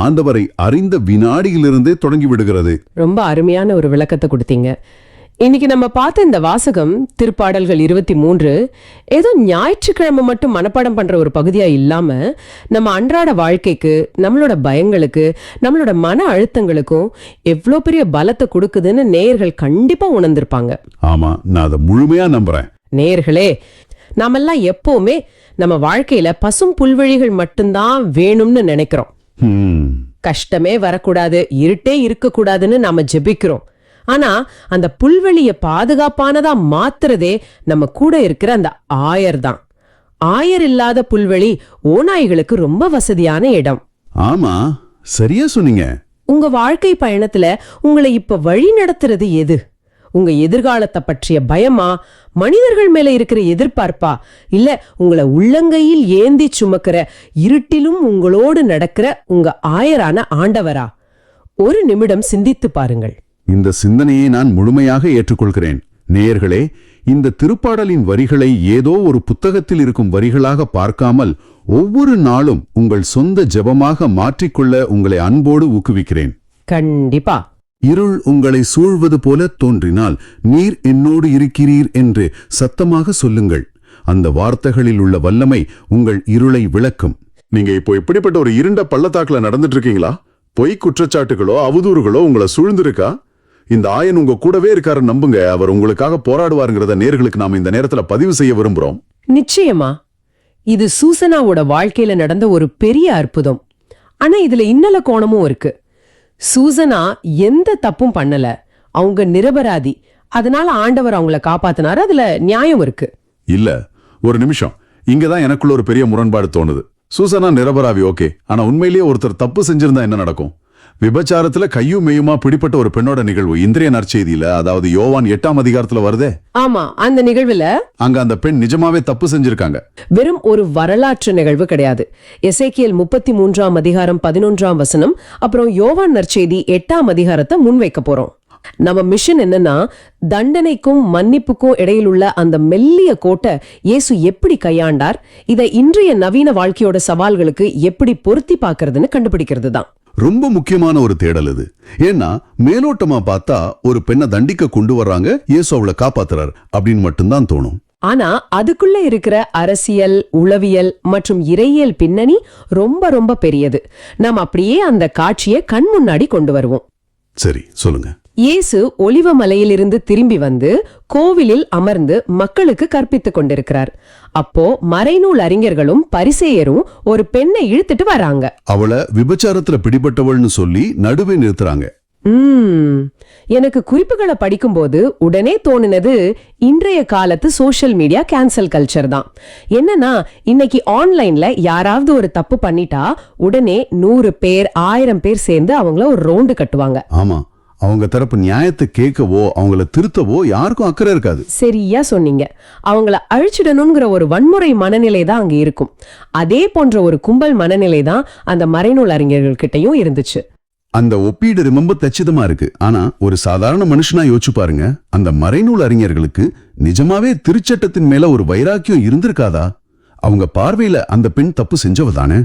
ஆண்டவரை அறிந்த வினாடியிலிருந்தே தொடங்கி விடுகிறது. ரொம்ப அருமையான ஒரு விளக்கத்தை கொடுத்தீங்க. இன்னைக்கு நம்ம பார்த்த இந்த வாசகம் திருப்பாடல்கள் 23 ஏதோ ஞாயிற்றுக்கிழமை மட்டும் மனப்பாடம் பண்ற ஒரு பகுதியா இல்லாம நம்ம அன்றாட வாழ்க்கைக்கு, நம்மளோட பயங்களுக்கு, நம்மளோட மன அழுத்தங்களுக்கும் எவ்வளவு பெரிய பலத்தை கொடுக்குதுன்னு நேயர்கள் கண்டிப்பா உணர்ந்திருப்பாங்க. ஆமா, நான் அதை முழுமையா நம்புறேன். நேயர்களே, நாமெல்லாம் எப்பவுமே நம்ம வாழ்க்கையில பசும் புல்வெளிகள் மட்டும்தான் வேணும்னு நினைக்கிறோம். கஷ்டமே வரக்கூடாது, இருட்டே இருக்கக்கூடாதுன்னு நாம ஜெபிக்கிறோம். ஆனா அந்த புல்வெளிய பாதுகாப்பானதா மாத்துறதே நம்ம கூட இருக்கிற அந்த ஆயர் தான். ஆயர் இல்லாத புல்வெளி ஓநாய்களுக்கு ரொம்ப வசதியான இடம். ஆமா, சரியா சொன்னீங்க. உங்க வாழ்க்கை பயணத்துல உங்களை இப்ப வழி நடத்துறது எது? உங்க எதிர்காலத்தை பற்றிய பயமா, மனிதர்கள் மேல இருக்கிற எதிர்பார்ப்பா, இல்ல உங்களை உள்ளங்கையில் ஏந்தி சுமக்கிற இருட்டிலும் உங்களோடு நடக்கிற உங்க ஆயரான ஆண்டவரா? ஒரு நிமிடம் சிந்தித்து பாருங்கள். இந்த சிந்தனையை நான் முழுமையாக ஏற்றுக்கொள்கிறேன். நேயர்களே, இந்த திருப்பாடலின் வரிகளை ஏதோ ஒரு புத்தகத்தில் இருக்கும் வரிகளாக பார்க்காமல் ஒவ்வொரு நாளும் உங்கள் சொந்த ஜெபமாக மாற்றிக்கொள்ள உங்களை அன்போடு ஊக்குவிக்கிறேன். கண்டிப்பா. இருள் உங்களை சூழ்வது போல தோன்றினால் நீர் என்னோடு இருக்கிறீர் என்று சத்தமாக சொல்லுங்கள். அந்த வார்த்தைகளில் உள்ள வல்லமை உங்கள் இருளை விளக்கும். நீங்க இப்போ இப்படிப்பட்ட ஒரு இருண்ட பள்ளத்தாக்குல நடந்துட்டு இருக்கீங்களா? பொய் குற்றச்சாட்டுகளோ அவதூறுகளோ உங்களை சூழ்ந்திருக்கா? இந்த ஆயன் உங்க கூடவே இருக்காரு, நம்புங்க. அவர் உங்களுக்காக போராடுவாருங்கிறத நேர்களுக்கு நாம இந்த நேரத்துல பதிவு செய்ய விரும்புறோம். நிச்சயமா. இது சூசனாவோட வாழ்க்கையில நடந்த ஒரு பெரிய அற்புதம். ஆனா இதுல இன்னல கோணமும் இருக்கு. சூசனா எந்த தப்பும் பண்ணல, அவங்க நிரபராதி. அதனால ஆண்டவர் அவங்கள காப்பாத்தினாரு. அதுல நியாயம் இருக்கு. இல்ல, ஒரு நிமிஷம். இங்கதான் எனக்குள்ள ஒரு பெரிய முரண்பாடு தோணுது. சூசனா நிரபராதி, ஓகே. ஆனா உண்மையிலேயே ஒருத்தர் தப்பு செஞ்சிருந்தா என்ன நடக்கும்? விபச்சாரத்துல கையும் மெய்யுமா பிடிப்பட்ட ஒரு பெண்ணோட நிகழ்வு இந்திரிய நற்செய்தியில, அதாவது யோவான் 8ஆம் அதிகாரத்துல வருதே. ஆமா, அந்த நிகழ்வுல அங்க அந்த பெண் நிஜமாவே தப்பு செஞ்சிருக்காங்க. வெறும் ஒரு வரலாற்று நிகழ்வு கிடையாது. எசேக்கியேல் 33ஆம் அதிகாரம் 11ஆம் வசனம், அப்புறம் யோவான் நற்செய்தி 8ஆம் அதிகாரத்தை முன்வைக்க போறோம். நம்ம மிஷன் என்னன்னா, தண்டனைக்கும் மன்னிப்புக்கும் இடையில் உள்ள அந்த மெல்லிய கோட்டை இயேசு எப்படி கையாண்டார், இதை இன்றைய நவீன வாழ்க்கையோட சவால்களுக்கு எப்படி பொருத்தி பார்க்கறதுன்னு கண்டுபிடிக்கிறது தான். ரொம்ப முக்கியமான ஒரு தேடல் இது. ஏன்னா மேலோட்டமா பார்த்தா ஒரு பெண்ணை தண்டிக்க கொண்டு வர்றாங்க, இயேசு அவளை காப்பாத்துறார் அப்படின்னு மட்டும்தான் தோணும். ஆனா அதுக்குள்ள இருக்கிற அரசியல், உளவியல் மற்றும் இறையியல் பின்னணி ரொம்ப ரொம்ப பெரியது. நாம் அப்படியே அந்த காட்சியை கண் முன்னாடி கொண்டு வருவோம். சரி, சொல்லுங்க. இயேசு ஒலிவ மலையிலிருந்து திரும்பி வந்து கோவிலில் அமர்ந்து மக்களுக்கு கற்பித்துக் கொண்டிருக்கிறார். அப்போ மறைநூல் அறிஞர்களும் பரிசேயரும் ஒரு பெண்ணை இழுத்துட்டு வராங்க. அவளை விபச்சாரத்துல பிடிபட்டவள்னு சொல்லி நடுவே நிறுத்துறாங்க. எனக்கு குறிப்புகளை படிக்கும்போது உடனே தோணுனது இன்றைய காலத்து சோஷியல் மீடியா கேன்சல் கல்ச்சர் தான். என்னன்னா, இன்னைக்கு ஆன்லைன்ல யாராவது ஒரு தப்பு பண்ணிட்டா உடனே 100 பேர் 1000 பேர் சேர்ந்து அவங்கள ஒரு ரவுண்டு கட்டுவாங்க. ஆமா, அவங்க தரப்பு நியாயத்தை கேட்கவோ அவங்கள திருத்தவோ யாருக்கும் அக்கறை இருக்காது. சரியா சொன்னீங்க. அவங்கள அழிச்சிடணுங்கிற ஒரு வன்முறை மனநிலை தான் அங்க இருக்கும். அதே போன்ற ஒரு கும்பல் மனநிலை தான் அந்த மறைநூல் அறிஞர்கள் கிட்டயும் இருந்துச்சு. அந்த ஒப்பீடு ரொம்ப தச்சிதமா இருக்கு. ஆனா ஒரு சாதாரண மனுஷனா யோசிச்சு பாருங்க, அந்த மறைநூல் அறிஞர்களுக்கு நிஜமாவே திருச்சட்டத்தின் மேல ஒரு வைராக்கியம் இருந்திருக்காதா? அவங்க பார்வையில அந்த பெண் தப்பு செஞ்சவ தானே?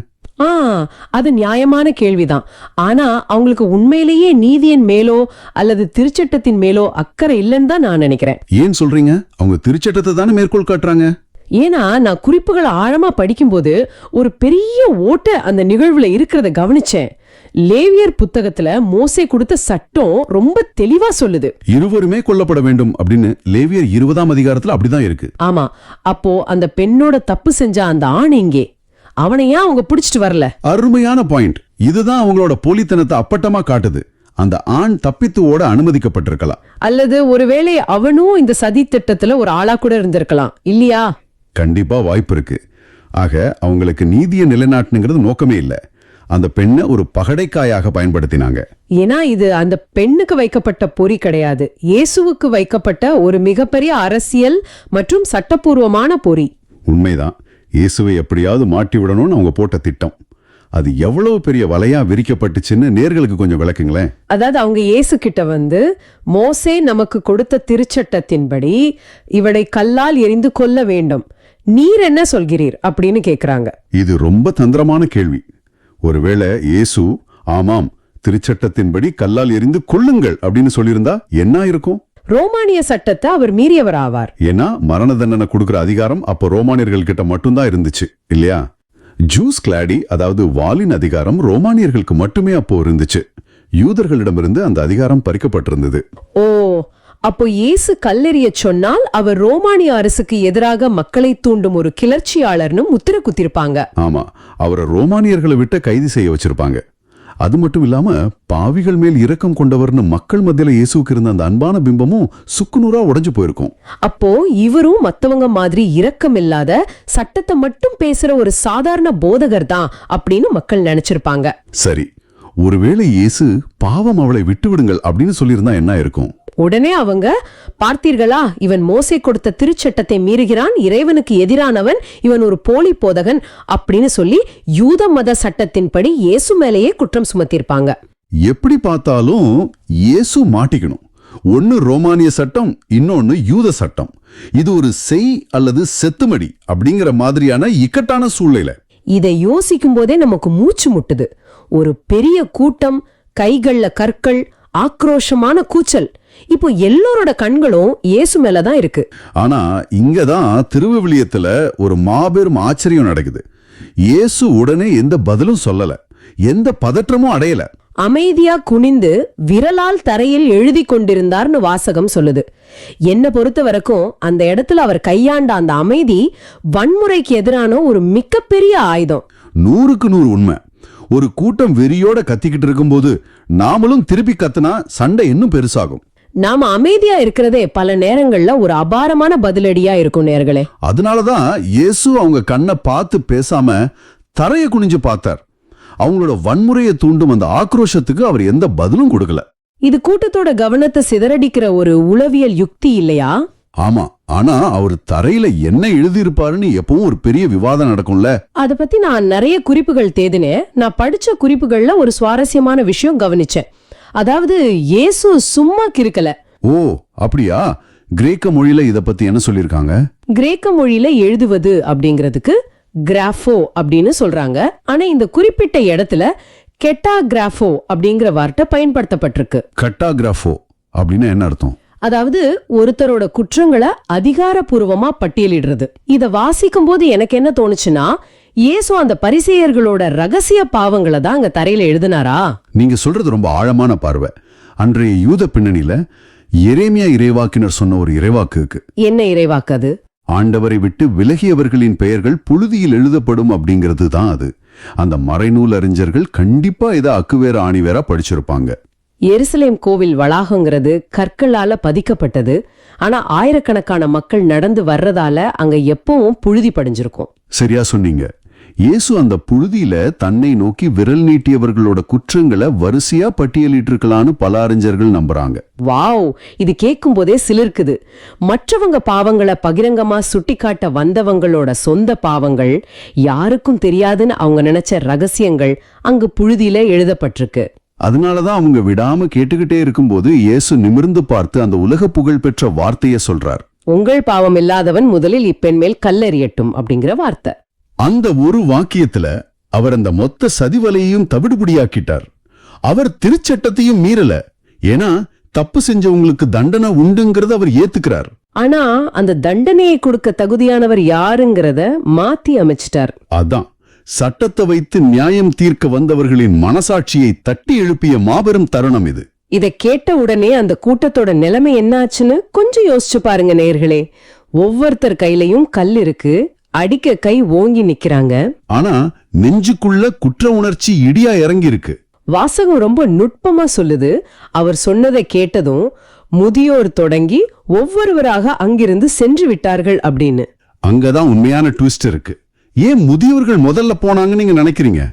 அது நியாயமான கேள்விதான். ஆனா அவங்களுக்கு உண்மையிலேயே நீதியின் மேலோ அல்லது திருச்சட்டத்தின் மேலோ அக்கறை இல்லைன்னு தான் நான் நினைக்கிறேன். ஏன் சொல்றீங்க? அவங்க திருச்சட்டத்தை தானே மேற்கோள் காட்டுறாங்க. ஏன்னா நான் குறிப்புகளை ஆழமா படிக்கும்போது ஒரு பெரிய ஓட்ட அந்த நிகழ்வுல இருக்கிறத கவனிச்சேன். லேவியர் புத்தகத்துல மோசே கொடுத்த சட்டம் ரொம்ப தெளிவா சொல்லுது, இருவருமே கொல்லப்பட வேண்டும் அப்படின்னு. லேவியர் 20ஆம் அதிகாரத்துல அப்படிதான் இருக்கு. ஆமா. அப்போ அந்த பெண்ணோட தப்பு செஞ்ச அந்த ஆண் எங்கே? அவனை ஏன் அவங்க பிடிச்சிட்டு வரல? அருமையான பாயிண்ட். இதுதான் அவங்களோட போலித்தனத்தை அப்பட்டமா காட்டுது. அந்த ஆண் தப்பித்து ஓட அனுமதிக்கப்பட்டிருக்கலாம். அல்லது ஒருவேளை அவனும் இந்த சதி திட்டத்துல ஒரு ஆளா கூட இருந்திருக்கலாம் இல்லையா? கண்டிப்பா வாய்ப்பு இருக்கு. ஆக அவங்களுக்கு நீதியை நிலைநாட்டுங்கிறது நோக்கமே இல்லை. அந்த பெண்ணை ஒரு பகடைக்காயாக பயன்படுத்தினாங்க. ஏன்னா இது அந்த பெண்ணுக்கு வைக்கப்பட்ட பொறி கிடையாது, இயேசுவுக்கு வைக்கப்பட்ட ஒரு மிகப்பெரிய அரசியல் மற்றும் சட்டப்பூர்வமான பொறி. உண்மைதான். இயேசுவை எப்படியாவது மாட்டி விடணும்னு அவங்க போட்ட திட்டம். அது எவ்வளவு பெரிய வலையா விரிக்கப்பட்டுச்சுன்னு நேர்களுக்கு கொஞ்சம் விளக்குங்களேன். அதாவது அவங்க இயேசு கிட்ட மோசே நமக்கு கொடுத்த திருச்சட்டத்தின்படி இவளை கல்லால் எறிந்து கொல்ல வேண்டும், நீர் என்ன சொல்கிறீர் அப்படின்னு கேக்குறாங்க. இது ரொம்ப தந்திரமான கேள்வி. ஒருவேளை இயேசு ஆமாம் திருச்சட்டத்தின்படி கல்லால் எறிந்து கொல்லுங்கள் அப்படின்னு சொல்லியிருந்தா என்ன இருக்கும்? ரோமானிய சட்டத்தை அவர் மீறியவர் ஆவார். ஏன்னா மரண தண்டனை கொடுக்கிற அதிகாரம் அப்போ ரோமானியர்கள் கிட்ட மட்டும்தான் இருந்துச்சு இல்லையா? ஜூஸ் கிளாடி, அதாவது வாலின் அதிகாரம் ரோமானியர்களுக்கு மட்டுமே அப்போ இருந்துச்சு. யூதர்களிடமிருந்து அந்த அதிகாரம் பறிக்கப்பட்டிருந்தது. ஓ, அப்போ இயேசு கல்லெறிய சொன்னால் அவர் ரோமானிய அரசுக்கு எதிராக மக்களை தூண்டும் ஒரு கிளர்ச்சியாளர்னு முத்திர குத்திருப்பாங்க. ஆமா, அவரை ரோமானியர்களை விட்டு கைது செய்ய வச்சிருப்பாங்க. அது மட்டும் இல்லாம பாவிகள் மேல் இரக்கம் கொண்டவர்னு மக்கள் மத்தியில இயேசுக்கு இருந்த அந்த அன்பான பிம்பமும் சுக்குநூறா உடைஞ்சு போயிருக்கும். அப்போ இவரும் மத்தவங்க மாதிரி இரக்கம் இல்லாத சட்டத்தை மட்டும் பேசுற ஒரு சாதாரண போதகர் தான் அப்படின்னு மக்கள் நினைச்சிருப்பாங்க. சரி, ஒருவேளை இயேசு பாவம் அவளை விட்டு விடுங்கள் அப்படின்னு சொல்லியிருந்தா என்ன இருக்கும்? உடனே அவங்க, பார்த்தீர்களா, இவன் மோசே கொடுத்த திருச்சட்டத்தை மீறுகிறான், இறைவனுக்கு எதிரானவன், இவன் ஒரு போலி போதகன் அப்படின்னு சொல்லி யூத மத சட்டத்தின்படி இயேசு மேலேயே குற்றம் சுமத்திருப்பாங்க. எப்படி பார்த்தாலும் இயேசு மாட்டிக்கணும். ஒன்னு ரோமானிய சட்டம், இன்னொன்னு யூத சட்டம். இது ஒரு செய் அல்லது செத்துமடி அப்படிங்கிற மாதிரியான இக்கட்டான சூழ்நிலை. இதை யோசிக்கும் போதே நமக்கு மூச்சு முட்டுது. ஒரு பெரிய கூட்டம், கைகள்ல கற்கள், ஆக்ரோஷமான கூச்சல். இப்போ எல்லோரோட கண்களும் இயேசு மேலதான் இருக்கு. ஆனா இங்கதான் திருவிவிலியத்துல ஒரு மாபெரும் ஆச்சரியம் நடக்குது. இயேசு உடனே எந்த பதிலும் சொல்லல, எந்த பதற்றமும் அடையல. அமைதியா குனிந்து விரலால் தரையில் எழுதி கொண்டிருந்தார்னு வாசகம் சொல்லுது. என்ன பொறுத்த வரைக்கும் அந்த இடத்துல அவர் கையாண்ட அந்த அமைதி வன்முறைக்கு எதிரான ஒரு மிகப்பெரிய ஆயுதம். 100க்கு 100 உண்மை. ஒரு கூட்டம் வெறியோட கத்திக்கிட்டு இருக்கும்போது நாமளும் திருப்பி கத்துனா சண்டை இன்னும் பெருசாகும். நாம அமைதியா இருக்கிறதே பல நேரங்கள்ல ஒரு அபாரமான பதிலடியா இருக்கும் நேர்களே. அதனாலதான் இயேசு அவங்க கண்ணை பார்த்து பேசாம தரைய குனிஞ்சு பார்த்தார். அவங்களோட வன்முறையை தூண்டும் அந்த ஆக்ரோஷத்துக்கு அவர் எந்த பதிலும் கொடுக்கல. இது கூட்டத்தோட கவனத்தை சிதறடிக்கிற ஒரு உளவியல் யுக்தி இல்லையா? ஆமா, ஆனா அவர் தரையில என்ன எழுதியிருப்பாருன்னு எப்பவும் ஒரு பெரிய விவாதம் நடக்கும்ல. அத பத்தி நான் நிறைய குறிப்புகள் தேடினேன். நான் படிச்ச குறிப்புகள்ல ஒரு சுவாரஸ்யமான விஷயம் கவனிச்சேன். அதாவது இயேசு சும்மா கிறுக்கல. ஓ அப்படியா? கிரேக்க மொழியில இத பத்தி என்ன சொல்லிருக்காங்க? கிரேக்க மொழியில எழுதுவது அப்படிங்கிறதுக்கு கிராஃபோ அப்படின்னு சொல்றாங்க. ஆனா இந்த குறிப்பிட்ட இடத்துல கெட்டாகிராஃபோ அப்படிங்கிற வார்த்தை பயன்படுத்தப்பட்டிருக்கு. கட்டாகிராஃபோ அப்படின்னு என்ன அர்த்தம்? அதாவது ஒருத்தரோட குற்றங்களை அதிகாரப்பூர்வமா பட்டியலிடுறது. இத வாசிக்கும் போது எனக்கு என்ன தோணுச்சுன்னா, இயேசு அந்த பரிசேயர்களோட ரகசிய பாவங்களை தான் அங்க தரையில எழுதினாரா? நீங்க சொல்றது ரொம்ப ஆழமான பார்வை. அன்றைய யூத பின்னணியில எரேமியா இறைவாக்கினர் சொன்ன ஒரு இறைவாக்கு இருக்கு. என்ன இறைவாக்கு அது? ஆண்டவரை விட்டு விலகியவர்களின் பெயர்கள் புழுதியில் எழுதப்படும் அப்படிங்கிறது தான் அது. அந்த மறைநூல் அறிஞர்கள் கண்டிப்பா இதை அக்குவேற ஆணிவேரா படிச்சிருப்பாங்க. எருசலேம் கோவில் வளாகங்கிறது கற்களால பதிக்கப்பட்டது. ஆனா ஆயிரக்கணக்கான மக்கள் நடந்து வர்றதால அங்க எப்பவும் புழுதி படிஞ்சிருக்கும். சரியா சொன்னீங்க. இயேசு அந்த புழுதியில தன்னை நோக்கி விரல் நீட்டியவர்களோட குற்றங்களை வரிசையா பட்டியலிட்டிருக்கலான்னு பல அறிஞர்கள் நம்புறாங்க. வாவ், இது கேட்கும் போதே சிலிர்க்குது. மற்றவங்க பாவங்களை பகிரங்கமா சுட்டிக்காட்ட வந்தவங்களோட சொந்த பாவங்கள், யாருக்கும் தெரியாதுன்னு அவங்க நினைச்ச ரகசியங்கள் அங்கு புழுதியில எழுதப்பட்டிருக்கு. அதனாலதான் அவங்க விடாம கேட்டுக்கிட்டே இருக்கும்போது இயேசு நிமிர்ந்து பார்த்து அந்த உலக புகழ் பெற்ற வார்த்தைய சொல்றார். உங்கள் பாவம் இல்லாதவன் முதலில் இப்பெண் மேல் கல்லெறியட்டும் அப்படிங்கிற வார்த்தை. அந்த ஒரு வாக்கியத்துல அவர் அந்த மொத்த சதிவலையையும் தவிடுபடியாக்கிட்டார். அவர் திருச்சட்டத்தையும் மீறல. ஏன்னா தப்பு செஞ்சவங்களுக்கு தண்டனை உண்டுங்கிறத அவர் ஏத்துக்கிறார். ஆனா அந்த தண்டனையை கொடுக்க தகுதியானவர் யாருங்கிறத மாத்தி அமைச்சிட்டார். அதான் சட்டத்தை வைத்து நியாயம் தீர்க்க வந்தவர்களின் மனசாட்சியை தட்டி எழுப்பிய மாபெரும் தருணம் இது. இதை கேட்ட உடனே அந்த கூட்டத்தோட நிலைமை என்னாச்சுன்னு கொஞ்சம் யோசிச்சு பாருங்க நேயர்களே. ஒவ்வொருத்தர் கையிலையும் கல் இருக்கு, அடிக்க கை ஓங்கி நிக்கிறாங்க. ஆனா நெஞ்சுக்குள்ள குற்ற உணர்ச்சி இடியா இறங்கி இருக்கு. வாசகம் ரொம்ப நுட்பமா சொல்லுது. அவர் சொன்னதை கேட்டதும் முதியோர் தொடங்கி ஒவ்வொருவராக அங்கிருந்து சென்று விட்டார்கள் அப்படின்னு. அங்கதான் உண்மையான ட்விஸ்ட் இருக்கு. ஏன் முதியோர்கள் முதல்ல போனாங்கன்னு நீங்க நினைக்கிறீங்க?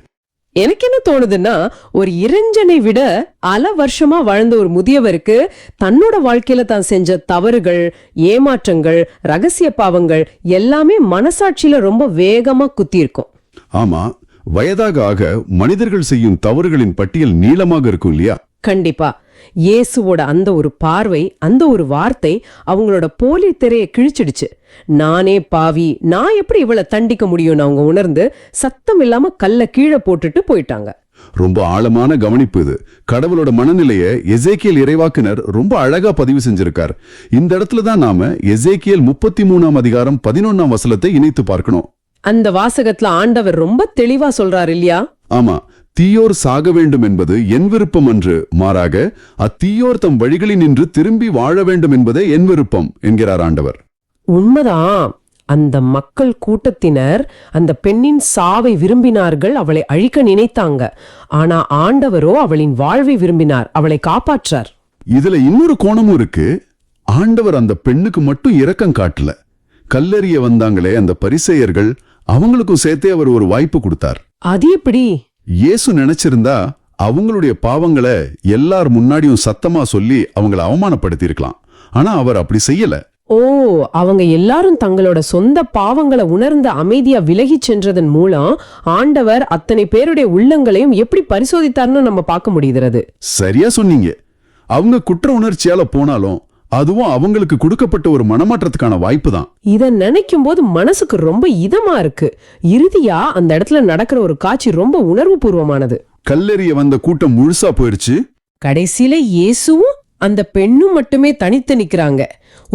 எனக்கு என்ன தோணுதுன்னா, ஒரு இறைஞ்சனை விட பல வருஷமா வாழ்ந்த ஒரு முதியவருக்கு தன்னோட வாழ்க்கையில தான் செஞ்ச தவறுகள், ஏமாற்றங்கள், ரகசிய பாவங்கள் எல்லாமே மனசாட்சியில ரொம்ப வேகமா குத்தியிருக்கும். ஆமா, வயதாக ஆக மனிதர்கள் செய்யும் தவறுகளின் பட்டியல் நீளமாக இருக்கும் இல்லையா? கண்டிப்பா. இயேசுவோட அந்த ஒரு பார்வை, அந்த ஒரு வார்த்தை அவங்களோட போலி திரையை கிழிச்சிடுச்சு. நானே பாவி, நான் எப்படி இவ்வளவு தண்டிக்க முடியும்னு அவங்க உணர்ந்து சத்தம் இல்லாம கல்ல கீழே போட்டுட்டு போயிட்டாங்க. ரொம்ப ஆழமான கவனிப்பு இது. கடவுளோட மனநிலைய எசேக்கியேல் இறைவாக்கினர் ரொம்ப அழகா பதிவு செஞ்சிருக்கார். இந்த இடத்துல தான் நாம எசேக்கியேல் 33ஆம் அதிகாரம் 11ஆம் வசனத்தை இணைத்து பார்க்கணும். அந்த வாசகத்துல ஆண்டவர் ரொம்ப தெளிவா சொல்றாரு இல்லையா? ஆமா, தீயோர் சாக வேண்டும் என்பது என் விருப்பம் அன்று, மாறாக அத்தீயோர் தம் வழிகளில் நின்று திரும்பி வாழ வேண்டும் என்பதே என் விருப்பம் என்கிறார் ஆண்டவர். உண்மைதான். அந்த மக்கள் கூட்டத்தினர் அந்த பெண்ணின் சாவை விரும்பினார்கள், அவளை அழிக்க நினைத்தாங்க. ஆனா ஆண்டவரோ அவளின் வாழ்வை விரும்பினார், அவளை காப்பாற்றார். இதுல இன்னொரு கோணமும் இருக்கு. ஆண்டவர் அந்த பெண்ணுக்கு மட்டும் இரக்கம் காட்டல. கல்லெறிய வந்தாங்களே அந்த பரிசேயர்கள், அவங்களுக்கும் சேர்த்தே அவர் ஒரு வாய்ப்பு கொடுத்தார். அது எப்படி? இயேசு நினைச்சிருந்தா அவங்களுடைய பாவங்களை எல்லார் முன்னாடியும் சத்தமா சொல்லி அவங்களை அவமானப்படுத்தி இருக்கலாம். ஆனா அவர் அப்படி செய்யல. ஓ, அவங்க எல்லாரும் தங்களோட சொந்த பாவங்களை உணர்ந்த அமைதியா விலகி சென்றதன் மூலம் ஆண்டவர் அத்தனை பேருடைய உள்ளங்களையும் எப்படி பரிசோதித்தார்னு நம்ம பார்க்க முடிகிறது. சரியா சொன்னீங்க. அவங்க குற்ற உணர்ச்சியால போனாலும் அதுவும் அவங்களுக்கு கொடுக்கப்பட்ட ஒரு மனமாற்றத்துக்கான வாய்ப்பு தான். இத நினைக்கும் போது மனசுக்கு ரொம்ப இதமா இருக்கு. இறுதியா அந்த இடத்துல நடக்கிற ஒரு காட்சி ரொம்ப உணர்வு பூர்வமானது. கல்லெறிய வந்த கூட்டம் முழுசா போயிருச்சு. கடைசியில இயேசுவும் அந்த பெண்ணும் மட்டுமே தனித்து நிக்கிறாங்க.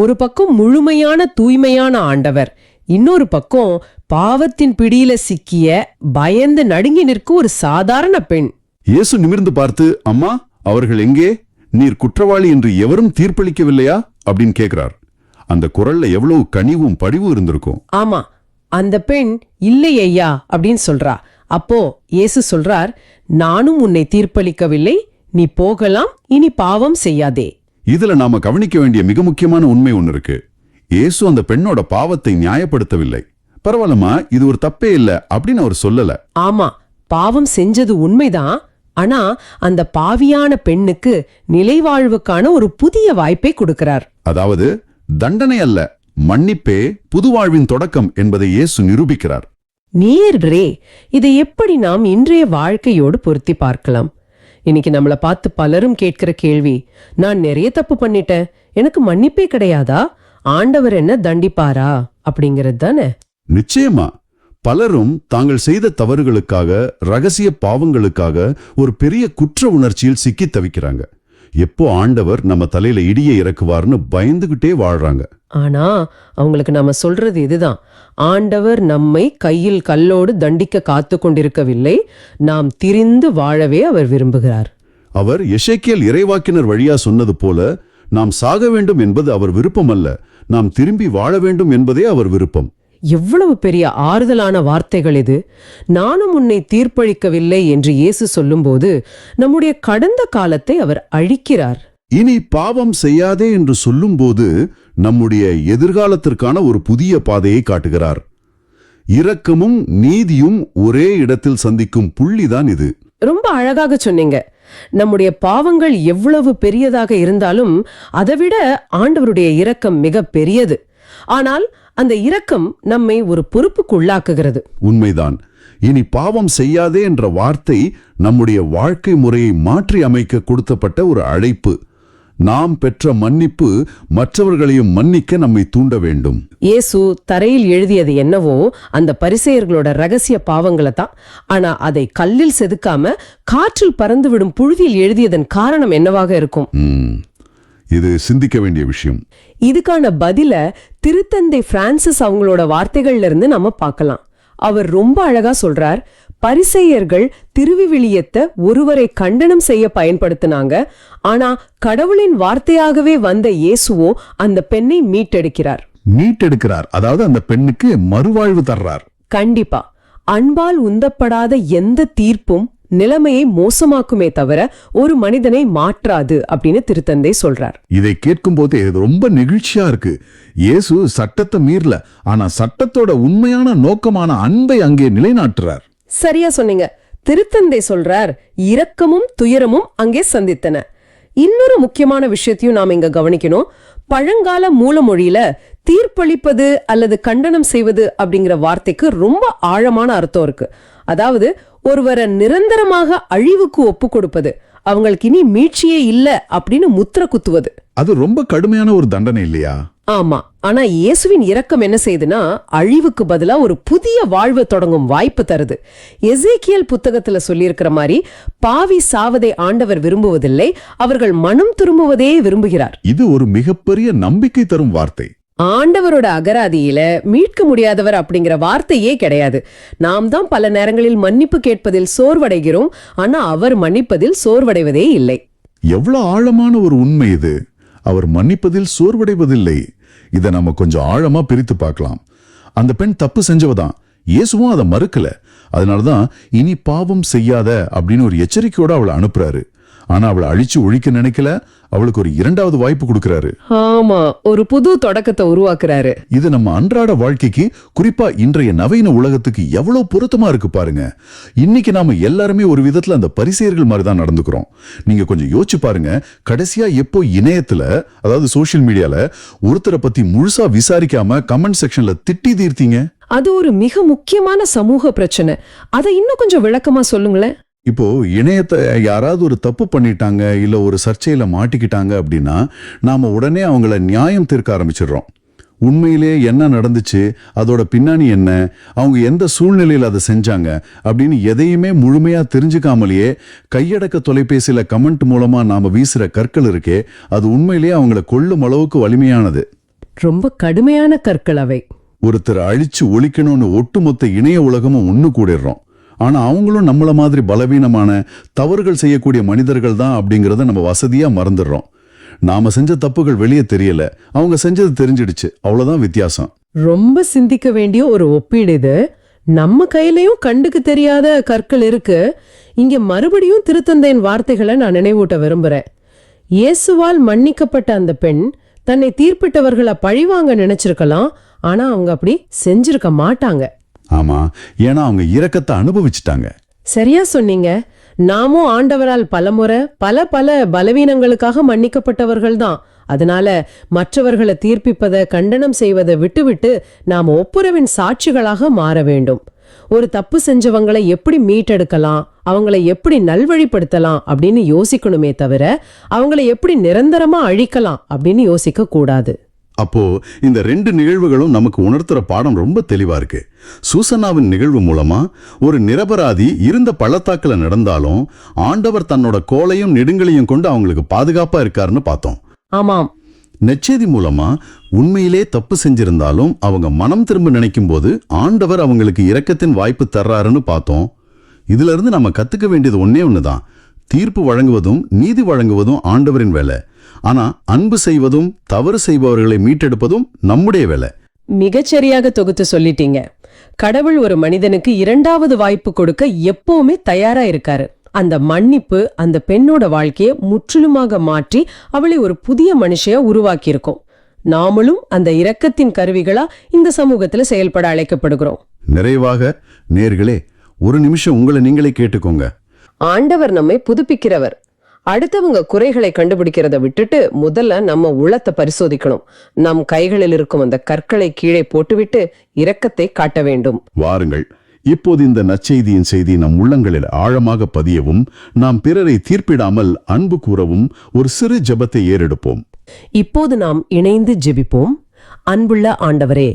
ஒரு பக்கம் முழுமையான தூய்மையான ஆண்டவர், இன்னொரு பக்கம் பாவத்தின் பிடியில சிக்கிய பயந்து நடுங்கி நிற்கும் ஒரு சாதாரண பெண். இயேசு நிமிர்ந்து பார்த்து, அம்மா, அவர்கள் எங்கே? நீர் குற்றவாளி என்று எவரும் தீர்ப்பளிக்கவில்லையா அப்படின்னு கேட்கிறார். அந்த குரல்ல எவ்வளவு கனிவும் படிவும் இருந்திருக்கும். ஆமா, அந்த பெண் இல்லை ஐயா அப்படின்னு சொல்றா. அப்போ இயேசு சொல்றார், நானும் உன்னை தீர்ப்பளிக்கவில்லை, நீ போகலாம், இனி பாவம் செய்யாதே. இதுல நாம கவனிக்க வேண்டிய மிக முக்கியமான உண்மை ஒண்ணு இருக்கு. இயேசு அந்த பெண்ணோட பாவத்தை நியாயப்படுத்தவில்லை. பரவாயில்லமா, இது ஒரு தப்பே இல்ல அப்படின்னு அவர் சொல்லல. ஆமா, பாவம் செஞ்சது உண்மைதான். ஆனா அந்த பாவியான பெண்ணுக்கு நிலைவாழ்வுக்கான ஒரு புதிய வாய்ப்பை கொடுக்கிறார். அதாவது தண்டனை அல்ல, மன்னிப்பே புது வாழ்வின் தொடக்கம் என்பதை இயேசு நிரூபிக்கிறார். நேரே, இதை எப்படி நாம் இன்றைய வாழ்க்கையோடு பொருத்தி பார்க்கலாம்? இன்னைக்கு நம்மளை பார்த்து பலரும் கேட்கிற கேள்வி, நான் நிறைய தப்பு பண்ணிட்டேன், எனக்கு மன்னிப்பே கிடையாதா, ஆண்டவர் என்ன தண்டிப்பாரா அப்படிங்கிறது தானே. நிச்சயமா. பலரும் தாங்கள் செய்த தவறுகளுக்காக, ரகசிய பாவங்களுக்காக ஒரு பெரிய குற்ற உணர்ச்சியில் சிக்கி தவிக்கிறாங்க. எப்போ ஆண்டவர் நம்ம தலையில இடியை இறக்குவார்னு பயந்துகிட்டே வாழ்றாங்க. ஆனா அவங்களுக்கு நாம சொல்றது இதுதான், ஆண்டவர் நம்மை கையில் கல்லோடு தண்டிக்க காத்து கொண்டிருக்கவில்லை, நாம் திரிந்து வாழவே அவர் விரும்புகிறார். அவர் எசேக்கியேல் இறைவாக்கினர் வழியா சொன்னது போல, நாம் சாக வேண்டும் என்பது அவர் விருப்பம் அல்ல, நாம் திரும்பி வாழ வேண்டும் என்பதே அவர் விருப்பம். எவ்வளவு பெரிய ஆறுதலான வார்த்தைகள் இது. நானும் உன்னை தீர்ப்பளிக்கவில்லை என்று இயேசு சொல்லும்போது நம்முடைய கடந்த காலத்தை அவர் அழிக்கிறார். இனி பாவம் செய்யாதே என்று சொல்லும்போது நம்முடைய எதிர்காலத்திற்கான ஒரு புதிய பாதையை காட்டுகிறார். இரக்கமும் நீதியும் ஒரே இடத்தில் சந்திக்கும் புள்ளிதான் இது. ரொம்ப அழகாக சொன்னீங்க. நம்முடைய பாவங்கள் எவ்வளவு பெரியதாக இருந்தாலும் அதைவிட ஆண்டவருடைய இரக்கம் மிக பெரியது. ஆனால் அந்த இரக்கம் நம்மை ஒரு பொறுப்புக்கு உள்ளாக்குகிறது. உண்மைதான். இனி பாவம் செய்யாதே என்ற வார்த்தை நம்முடைய வாழ்க்கை முறையை மாற்றி அமைக்க கொடுக்கப்பட்ட ஒரு அழைப்பு. நாம் பெற்ற மன்னிப்பு மற்றவர்களையும் மன்னிக்க நம்மை தூண்ட வேண்டும். இயேசு தரையில் எழுதியது என்னவோ அந்த பரிசேயர்களோட ரகசிய பாவங்களை தான். ஆனா அதை கல்லில் செதுக்காம காற்றில் பறந்து விடும் புழுதியில் எழுதியதன் காரணம் என்னவாக இருக்கும்? இது சிந்திக்க வேண்டிய விஷயம். இதுக்கான பதில திருத்தந்தை பிரான்சிஸ் அவங்களோட வார்த்தைகள்ல இருந்து நம்ம பார்க்கலாம். அவர் ரொம்ப அழகா சொல்றார், பரிசேயர்கள் திருவிவிலியத்தை ஒருவரை கண்டனம் செய்ய பயன்படுத்தினாங்க. ஆனா கடவுளின் வார்த்தையாகவே வந்த இயேசுவோ அந்த பெண்ணை மீட்டெடுக்கிறார். அதாவது அந்த பெண்ணுக்கு மறுவாழ்வு தர்றார். கண்டிப்பா. அன்பால் உந்தப்படாத எந்த தீர்ப்பும் நிலைமையை மோசமாக்குமே தவிர ஒரு மனிதனை மாற்றாது அப்படின்னு திருத்தந்தை சொல்றார். இதை கேட்கும் போதே ரொம்ப நெகிழ்ச்சியா இருக்கு. இயேசு சட்டத்தை மீறல, ஆனா சட்டத்தோட உண்மையான நோக்கமான அன்பை அங்கே நிலைநாட்டுறார். சரியா சொன்னீங்க. திருத்தந்தை சொல்றார், இரக்கமும் துயரமும் அங்கே சந்தித்தன. இன்னொரு முக்கியமான விஷயத்தையும் நாம இங்க கவனிக்கணும். பழங்கால மூலமொழியில தீர்ப்பளிப்பது அல்லது கண்டனம் செய்வது அப்படிங்கிற வார்த்தைக்கு ரொம்ப ஆழமான அர்த்தம் இருக்கு. அதாவது ஒருவரை நிரந்தரமாக அழிவுக்கு ஒப்பு கொடுப்பது, அவங்களுக்கு இனி மீட்சியே இல்ல அப்படின்னு முத்திர குத்துவது. அது ரொம்ப கடுமையான ஒரு தண்டனை இல்லையா? ஆமா. ஆனா இயேசுவின் இரக்கம் என்ன செய்யுதுன்னா, அழிவுக்கு பதிலா ஒரு புதிய வாழ்வு தொடங்கும் வாய்ப்பு தருது. எசேக்கியேல் புத்தகத்துல சொல்லியிருக்கிற மாதிரி, பாவி சாவதை ஆண்டவர் விரும்புவதில்லை, அவர்கள் மனம் திரும்புவதே விரும்புகிறார். இது ஒரு மிகப்பெரிய நம்பிக்கை தரும் வார்த்தை. ஆண்டவரோட அகராதியில மீட்க முடியாதவர் அப்படிங்கிற வார்த்தையே கிடையாது. நாம் தான் பல நேரங்களில் மன்னிப்பு கேட்பதில் சோர்வடைகிறோம், ஆனா அவர் மன்னிப்பதில் சோர்வடைவதே இல்லை. எவ்வளவு ஆழமான ஒரு உண்மை இது. அவர் மன்னிப்பதில் சோர்வடைவதில்லை. இதை நம்ம கொஞ்சம் ஆழமா பிரித்து பார்க்கலாம். அந்த பெண் தப்பு செஞ்சவதான், இயேசுவும் அதை மறுக்கல. அதனாலதான் இனி பாவம் செய்யாத அப்படின்னு ஒரு எச்சரிக்கையோட அவளை அனுப்புறாரு. ஆனா அவளை அழிச்சு ஒழிக்க நினைக்கல, அவளுக்கு ஒரு இரண்டாவது வாய்ப்பு கொடுக்கிறாரு. ஆமா, ஒரு புது தொடக்கத்தை உருவாக்குறாரு. இது நம்ம அன்றாட வாழ்க்கைக்கு, குறிப்பா இன்றைய நவீன உலகத்துக்கு எவ்வளவு பொருத்தமா இருக்கு பாருங்க. இன்னைக்கு நாம எல்லாருமே ஒரு விதத்துல அந்த பரிசேயர்கள் மாதிரி தான் நடந்துக்கிறோம். நீங்க கொஞ்சம் யோசிச்சு பாருங்க. கடைசியா எப்போ இணையத்துல, அதாவது சோசியல் மீடியால ஒருத்தரை பத்தி முழுசா விசாரிக்காம கமெண்ட் செக்ஷன்ல திட்டி தீர்த்தீங்க? அது ஒரு மிக முக்கியமான சமூக பிரச்சனை. அதை இன்னும் கொஞ்சம் விளக்கமா சொல்லுங்களேன். இப்போ இணையத்தை யாராவது ஒரு தப்பு பண்ணிட்டாங்க, இல்ல ஒரு சர்ச்சையில மாட்டிக்கிட்டாங்க அப்படின்னா நாம உடனே அவங்கள நியாயம் தீர்க்க ஆரம்பிச்சிடுறோம். உண்மையிலே என்ன நடந்துச்சு, அதோட பின்னணி என்ன, அவங்க எந்த சூழ்நிலையில் அதை செஞ்சாங்க அப்படின்னு எதையுமே முழுமையா தெரிஞ்சுக்காமலேயே கையடக்க தொலைபேசியில கமெண்ட் மூலமா நாம வீசுற கற்கள் இருக்கே, அது உண்மையிலேயே அவங்கள கொல்லும் அளவுக்கு வலிமையானது. ரொம்ப கடுமையான கற்கள் அவை. ஒருத்தர் அழிச்சு ஒழிக்கணும்னு ஒட்டுமொத்த இணைய உலகமும் ஒண்ணு கூடிடுறோம். ஆனா அவங்களும் நம்மள மாதிரி பலவீனமான தவறுகள் செய்யக்கூடிய மனிதர்கள் தான் அப்படிங்கறத நம்ம வசதியா மறந்துடுறோம். நாம செஞ்ச தப்புகள் வெளியே தெரியல, அவங்க செஞ்சது தெரிஞ்சிடுச்சு, அவ்வளவுதான் வித்தியாசம். ரொம்ப சிந்திக்க வேண்டிய ஒரு ஒப்பீடு இது. நம்ம கையிலயும் கண்டுக்கு தெரியாத கற்கள் இருக்கு. இங்க மறுபடியும் திருத்தந்தையின் வார்த்தைகளை நான் நினைவூட்ட விரும்புறேன். இயேசுவால் மன்னிக்கப்பட்ட அந்த பெண் தன்னை தீர்ப்பிட்டவர்களை பழிவாங்க நினைச்சிருக்கலாம், ஆனா அவங்க அப்படி செஞ்சிருக்க மாட்டாங்க. ஆமா, ஏன்னா அவங்க இரக்கத்தை அனுபவிச்சுட்டாங்க. சரியா சொன்னீங்க. நாமும் ஆண்டவரால் பலமுறை பல பலவீனங்களுக்காக மன்னிக்கப்பட்டவர்கள் தான். அதனால மற்றவர்களை தீர்ப்பிப்பதை, கண்டனம் செய்வதை விட்டுவிட்டு நாம் ஒப்புரவின் சாட்சிகளாக மாற வேண்டும். ஒரு தப்பு செஞ்சவங்களை எப்படி மீட்டெடுக்கலாம், அவங்களை எப்படி நல்வழிப்படுத்தலாம் அப்படின்னு யோசிக்கணுமே தவிர அவங்களை எப்படி நிரந்தரமா அழிக்கலாம் அப்படின்னு யோசிக்க கூடாது. அப்போ இந்த ரெண்டு நிகழ்வுகளும் நமக்கு உணர்த்துற பாடம் ரொம்ப தெளிவா இருக்கு. சூசன்னாவின் நிகழ்வு மூலமா ஒரு நிரபராதி இருந்த பள்ளத்தாக்குல நடந்தாலும் ஆண்டவர் தன்னோட கோலையும் நெடுங்களையும் கொண்டு அவங்களுக்கு பாதுகாப்பா இருக்காருன்னு பார்த்தோம். ஆமாம். நெச்செய்தி மூலமா உண்மையிலே தப்பு செஞ்சிருந்தாலும் அவங்க மனம் திரும்ப நினைக்கும் போது ஆண்டவர் அவங்களுக்கு இரக்கத்தின் வாய்ப்பு தர்றாருன்னு பார்த்தோம். இதுல இருந்து நம்ம கத்துக்க வேண்டியது ஒன்னே ஒண்ணுதான். தீர்ப்பு வழங்குவதும் நீதி வழங்குவதும் ஆண்டவரின் வேலை. ஆனா அன்பு செய்வதும் தவறு செய்பவர்களை மீட்டெடுப்பதும் நம்முடைய வேலை. மிகச்சரியாக தொகுத்து சொல்லிட்டீங்க. கடவுள் ஒரு மனிதனுக்கு இரண்டாவது வாய்ப்பு கொடுக்க எப்பவுமே தயாரா இருக்காரு. அந்த மன்னிப்பு அந்த பெண்ணோட வாழ்க்கையை முற்றிலுமாக மாற்றி அவளை ஒரு புதிய மனுஷையா உருவாக்கி இருக்கோம். நாமளும் அந்த இரக்கத்தின் கருவிகளா இந்த சமூகத்துல செயல்பட அழைக்கப்படுகிறோம். நிறைவாக நேர்களே, ஒரு நிமிஷம் உங்களை நீங்களே கேட்டுக்கோங்க. ஆண்டவர் நம்மை புதுப்பிக்கிறவர். அடுத்தவங்க குறைகளை கண்டுபிடிக்கிறத விட்டுட்டு முதல்ல நம்ம உள்ளத்தை பரிசோதிக்கணும். நம் கைகளில் இருக்கும் அந்த கற்களை கீழே போட்டுவிட்டு இரக்கத்தை காட்ட வேண்டும். வாருங்கள், இப்போது இந்த நற்செய்தியின் செய்தி நம் உள்ளங்களில் ஆழமாக பதியவும், நாம் பிறரை தீர்ப்பிடாமல் அன்பு கூறவும் ஒரு சிறு ஜெபத்தை ஏறெடுப்போம். இப்போது நாம் இணைந்து ஜெபிப்போம். அன்புள்ள ஆண்டவரே,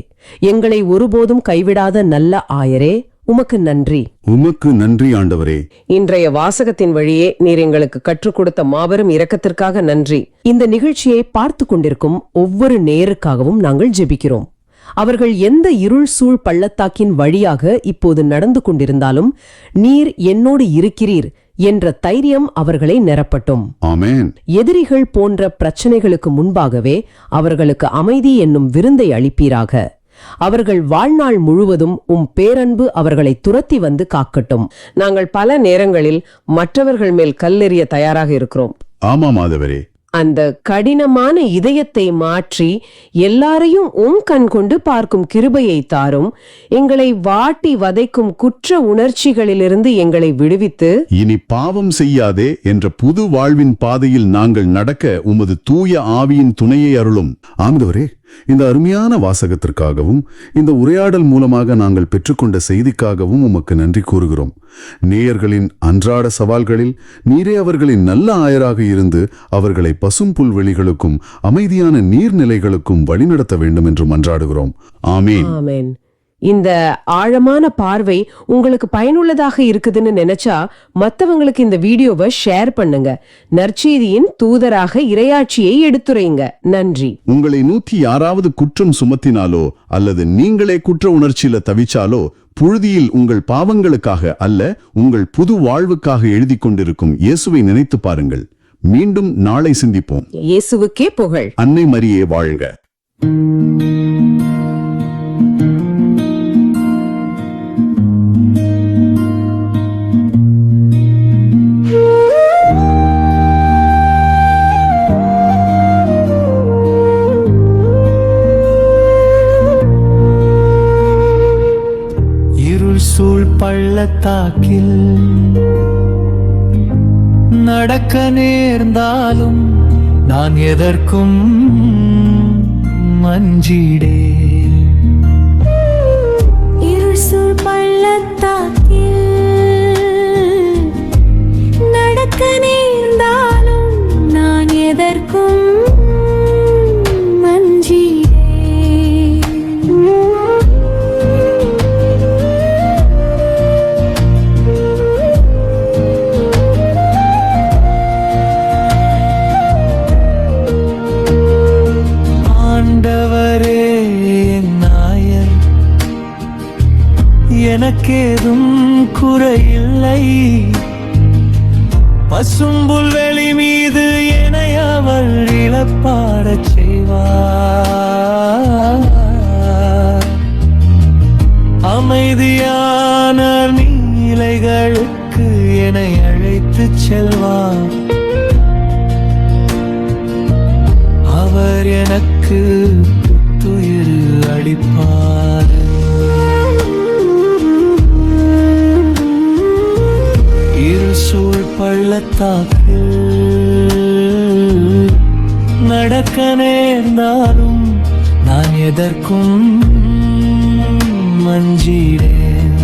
எங்களை ஒருபோதும் கைவிடாத நல்ல ஆயரே, உமக்கு நன்றி. உமக்கு நன்றி ஆண்டவரே. இன்றைய வாசகத்தின் வழியே நீர் எங்களுக்கு கற்றுக் கொடுத்த மாபெரும் இரக்கத்திற்காக நன்றி. இந்த நிகழ்ச்சியை பார்த்து கொண்டிருக்கும் ஒவ்வொரு நேயருக்காகவும் நாங்கள் ஜெபிக்கிறோம். அவர்கள் எந்த இருள் சூழ் பள்ளத்தாக்கின் வழியாக இப்போது நடந்து கொண்டிருந்தாலும் நீர் என்னோடு இருக்கிறீர் என்ற தைரியம் அவர்களை நிரப்பட்டும். ஆமென். எதிரிகள் போன்ற பிரச்சனைகளுக்கு முன்பாகவே அவர்களுக்கு அமைதி என்னும் விருந்தை அளிப்பீராக. அவர்கள் வாழ்நாள் முழுவதும் பேரன்பு அவர்களை துரத்தி வந்து காக்கட்டும். நாங்கள் பல நேரங்களில் மற்றவர்கள் மேல் கல்லெறிய தயாராக இருக்கிறோம். ஆமா மாதவரே. அந்த கடினமான இதயத்தை மாற்றி எல்லாரையும் கண் கொண்டு பார்க்கும் கிருபையை தாரும். எங்களை வாட்டி வதைக்கும் குற்ற உணர்ச்சிகளிலிருந்து எங்களை விடுவித்து, இனி பாவம் செய்யாதே என்ற புது வாழ்வின் பாதையில் நாங்கள் நடக்க உமது தூய ஆவியின் துணையை அருளும். ஆண்டவரே, இந்த அருமையான வாசகத்திற்காகவும் இந்த உரையாடல் மூலமாக நாங்கள் பெற்றுக்கொண்ட செய்திக்காகவும் உமக்கு நன்றி கூறுகிறோம். நேயர்களின் அன்றாட சவால்களில் நீரே அவர்களின் நல்ல ஆயராக இருந்து அவர்களை பசும் புல்வெளிகளுக்கும் அமைதியான நீர்நிலைகளுக்கும் வழிநடத்த வேண்டும் என்று மன்றாடுகிறோம். ஆமீன். ஆமென். இந்த ஆழமான பார்வை உங்களுக்கு பயனுள்ளதாக இருக்குதுன்னு நினைச்சா மத்தவங்களுக்கு இந்த வீடியோவை ஷேர் பண்ணுங்க. நற்செய்தியின் தூதராக இறையாட்சியை எடுத்துரைங்க. நன்றி. உங்களை 106வது குற்றம் சுமத்தினாலோ அல்லது நீங்களே குற்ற உணர்ச்சியில தவிச்சாலோ புழுதியில் உங்கள் பாவங்களுக்காக அல்ல, உங்கள் புது வாழ்வுக்காக எழுதி கொண்டிருக்கும் இயேசுவை நினைத்து பாருங்கள். மீண்டும் நாளை சிந்திப்போம். இயேசுவுக்கே புகழ். அன்னை மரியே வாழ்க. சூழ் பள்ளத்தாக்கில் நடக்க நேர்ந்தாலும் நான் எதற்கும் மஞ்சிடே. இருள் சூழ் பள்ளத்தாக்கில் நடக்க நேர்ந்தாலும் நான் எதற்கும் எனக்கேதும் குறையில்லை. பசும்புல்வெளி மீது என்னை அவள் இளப்பாடச் செய்வார். அமைதியான நீலைகளுக்கு என்னை அழைத்துச் செல்வார். அவர் எனக்கு புத்துயிர் அளிப்பார். சூழ் பள்ளத்தாக்கில் நடக்க நேர்ந்தாலும் நான் எதற்கும் மஞ்சிடேன்.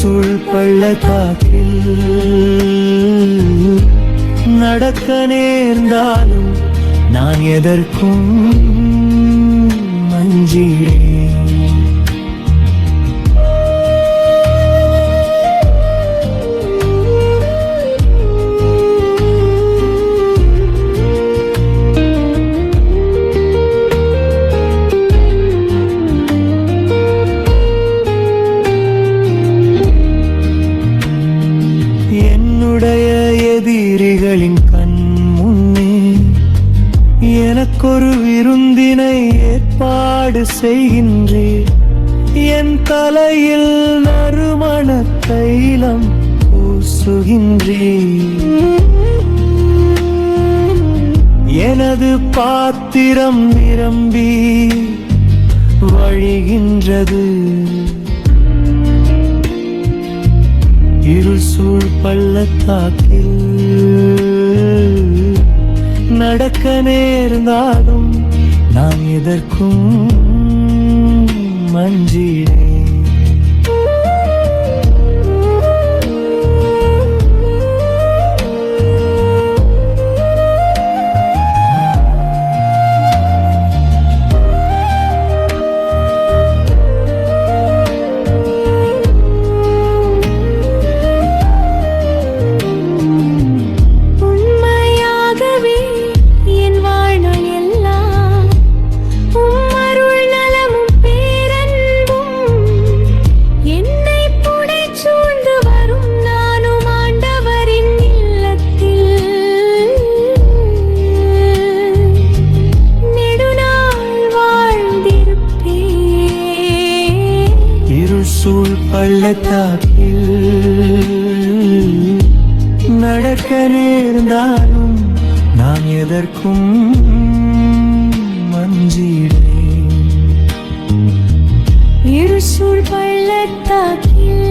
இருசூழ் பள்ளத்தாக்கில் நடக்க நேர்ந்தாலும் நான் எதற்கும் மஞ்சிடேன். என்னுடைய எதிரிகளின் கண் முன்னே எனக்கொரு விருந்தினை ஏற்பாடு செய்கின்றேன். என் தலையில் நறுமண தைலம் பூசுகின்றேன். எனது பாத்திரம் நிரம்பி வழிகின்றது. இருசூழ் பள்ளத்தாக்கில் நடக்க நேர்ந்தாலும் நான் எதற்கும் மஞ்சிடேன். இருசூழ் பள்ளத்தாக்கில் நடக்க நேர்ந்தாலும் நான் எதற்கும் மஞ்சிடேன். இருசூழ் பள்ளத்தாக்கில்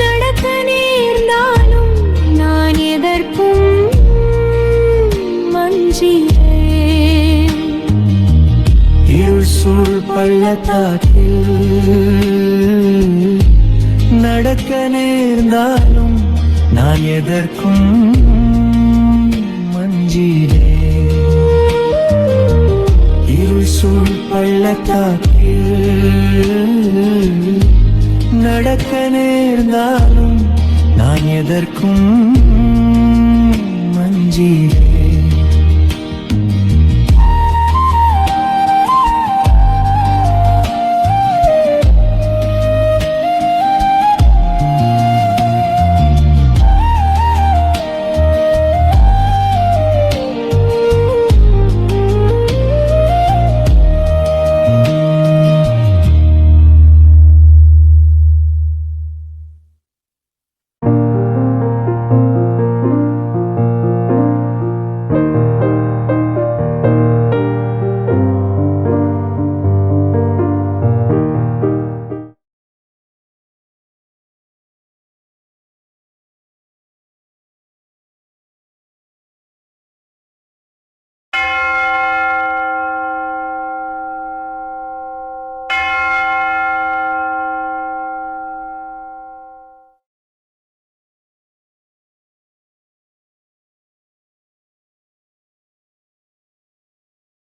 நடக்க நேர்ந்தாலும் நான் எதற்கும் மஞ்சிடேன். இருசூழ் பள்ளத்தாக்கில் நடக்க நேர்ந்தாலும் நான் எதற்கும் மஞ்சிடேன். இருசூழ் பள்ளத்தாக்கில் நடக்க நேர்ந்தாலும் நான் எதற்கும் மஞ்சிடேன்.